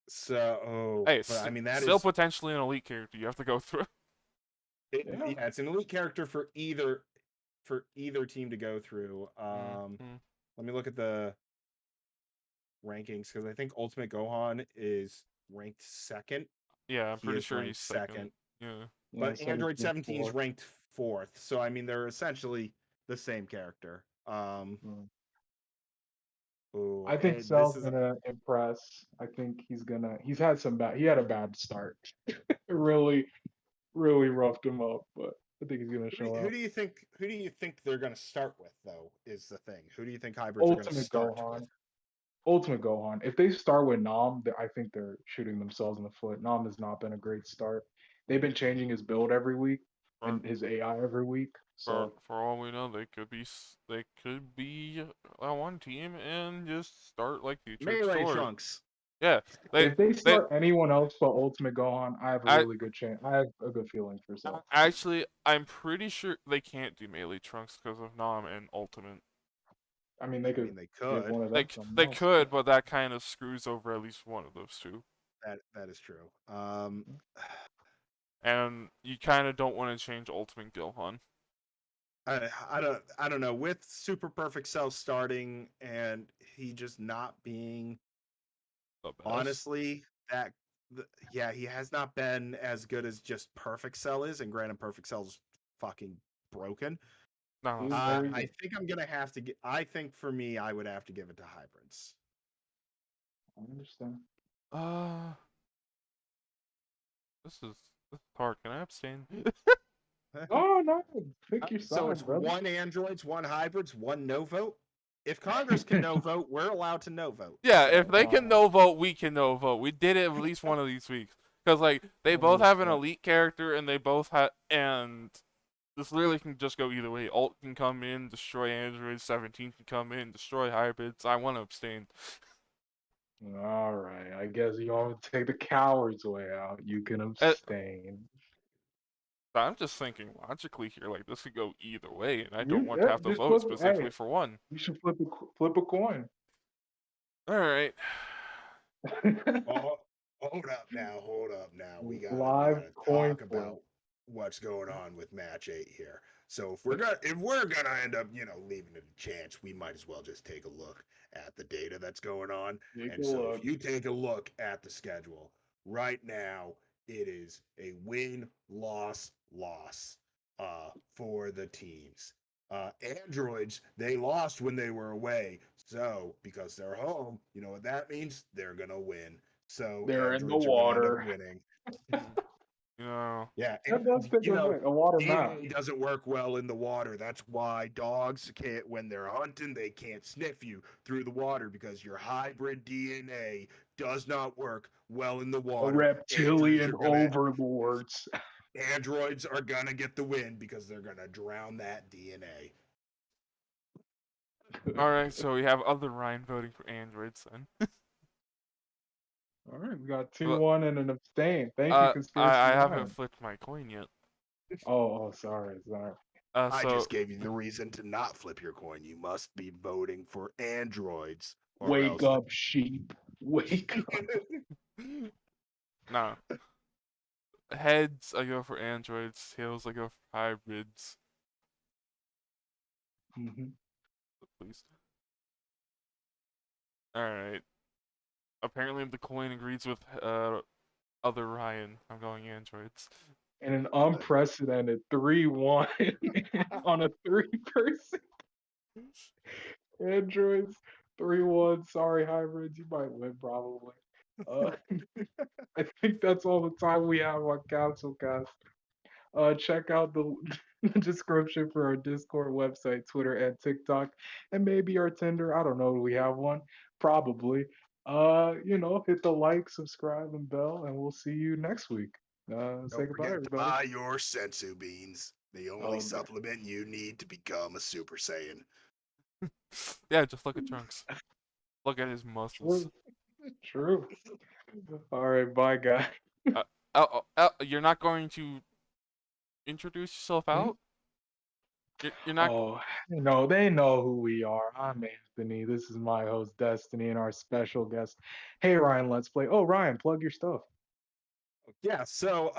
So, Hey, but I mean that still is potentially an elite character. You have to go through. Yeah. yeah, it's an elite character for either team to go through. Let me look at the rankings because I think Ultimate Gohan is ranked second. Yeah, I'm He pretty is sure ranked he's second. Yeah. But Yeah, Android 17 is 4th. ranked fourth. So I mean they're essentially the same character. Mm. Ooh, I think this Cell's is gonna impress. I think he's had some bad he had a bad start. It really, really roughed him up, but I think he's gonna show Who up. do you think? Who do you think they're going to start with, though? Is the thing. Who do you think hybrids are going to Ultimate start with? Gohan. Ultimate Gohan. If they start with Nam, I think they're shooting themselves in the foot. Nam has not been a great start. They've been changing his build every week For, and his AI every week. for So for all we know, they could be on one team and just start like future Melee Sword. Trunks. Yeah, they if they they start anyone else but Ultimate Gohan, I have a I really good chance. I have a good feeling for Cell. actually I'm pretty sure they can't do melee trunks because of Nam and Ultimate. I mean, they I could mean, they give could. one of They them something they else. could, but that kind of screws over at least one of those two. That is true. And you kind of don't want to change Ultimate Gohan. I don't know. With Super Perfect Cell starting and he just not being The best. honestly yeah, he has not been as good as just Perfect Cell is, and granted, Perfect Cell's fucking broken. No, He's it's very not. I think I'm gonna have to get. I think for me, I would have to give it to hybrids. I understand. Uh, this is hard. Can I abstain? Oh no, pick your So side, it's brother. one androids, one hybrids, one no vote. If Congress can no vote, we're allowed to no vote. Yeah, So, if they can no vote, we can no vote. We did it at least one of these weeks because like they both have an elite character and they both have and this literally can just go either way. Alt can come in, destroy androids. 17 can come in, destroy hybrids. I want to abstain. All right, I guess you want to take the coward's way out. You can Uh, abstain. I'm just thinking logically here, like this could go either way, and I don't You want to yeah, have to just vote flip. specifically Hey, for one. you should flip a coin. All right. oh, hold up now, hold up now. We Live gotta coin talk flip. about what's going on with match 8 here. So if we're gonna end up, leaving it a chance, we might as well just take a look at the data that's going on. Take a And so look. if you take a look at the schedule right now, it is a win, loss, loss for the teams. Androids, they lost when they were away. So because they're home, you know what that means? They're gonna win. So They're in the androids are gonna end up water. winning. You know, Yeah, That does take a water map. DNA doesn't work well in the water. That's why dogs can't, when they're hunting, they can't sniff you through the water because your hybrid DNA does not work well in the A water. reptilian overlords. Androids are gonna get the win because they're gonna drown that DNA. all right. So we have other Ryan voting for androids then. All right, we got But, 2-1 and an abstain. Thank you, Conspiracy I haven't Ryan. flipped my coin yet. Sorry. I So just gave you the reason to not flip your coin. You must be voting for androids, or Wake else up, sheep. Wake up. nah. Heads I go for androids. Tails I go for hybrids. Mhm. Please. All right. Apparently the coin agrees with other Ryan. I'm going androids. And an unprecedented 3-1 on a three-person androids. 3-1. Sorry, hybrids. You might win probably. Uh, I think that's all the time we have on Capsule Cast. Check out the description for our Discord website, Twitter, and TikTok, and maybe our Tinder. I don't know. Do we have one? Probably. Hit the like, subscribe, and bell, and we'll see you next week. Say don't goodbye, forget to everybody. buy your sensu beans. The only Oh, supplement you need to become a Super Saiyan. Yeah, just look at Trunks. Look at his muscles. true. All right, bye, guys. You're not going to introduce yourself out? You're not. Oh, they know who we are. I'm Anthony. This is my host, Destiny, and our special guest. Hey, Ryan, let's play. Oh, Ryan, plug your stuff. Yeah, so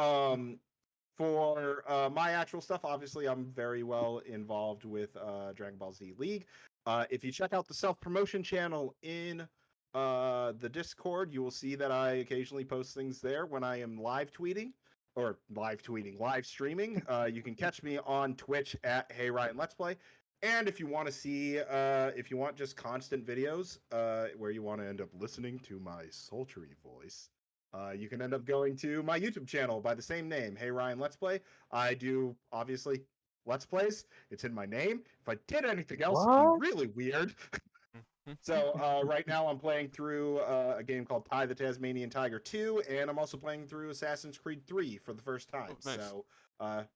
for my actual stuff, obviously I'm very well involved with Dragon Ball Z League. If you check out the self-promotion channel in the Discord, you will see that I occasionally post things there when I am live streaming. You can catch me on Twitch at HeyRyanLetsPlay. And if you want to see, if you want just constant videos where you want to end up listening to my sultry voice, You can end up going to my YouTube channel by the same name, Hey Ryan Let's Play. I do, obviously, Let's Plays. It's in my name. If I did anything else, it'd What? be really weird. So right now I'm playing through a game called Ty the Tasmanian Tiger 2, and I'm also playing through Assassin's Creed 3 for the first time. Nice. So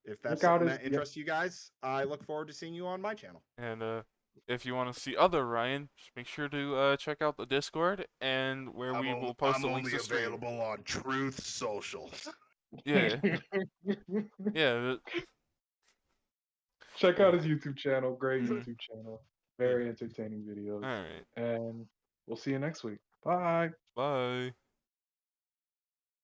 if that's Check out something his- that interests you guys, I look forward to seeing you on my channel. And if you want to see other Ryan, just make sure to check out the Discord and where we will post the links to stream. on Truth Social. Yeah, yeah. Check out his YouTube channel. Great Mhm. YouTube channel. Very entertaining videos. All right. And we'll see you next week. Bye. Bye.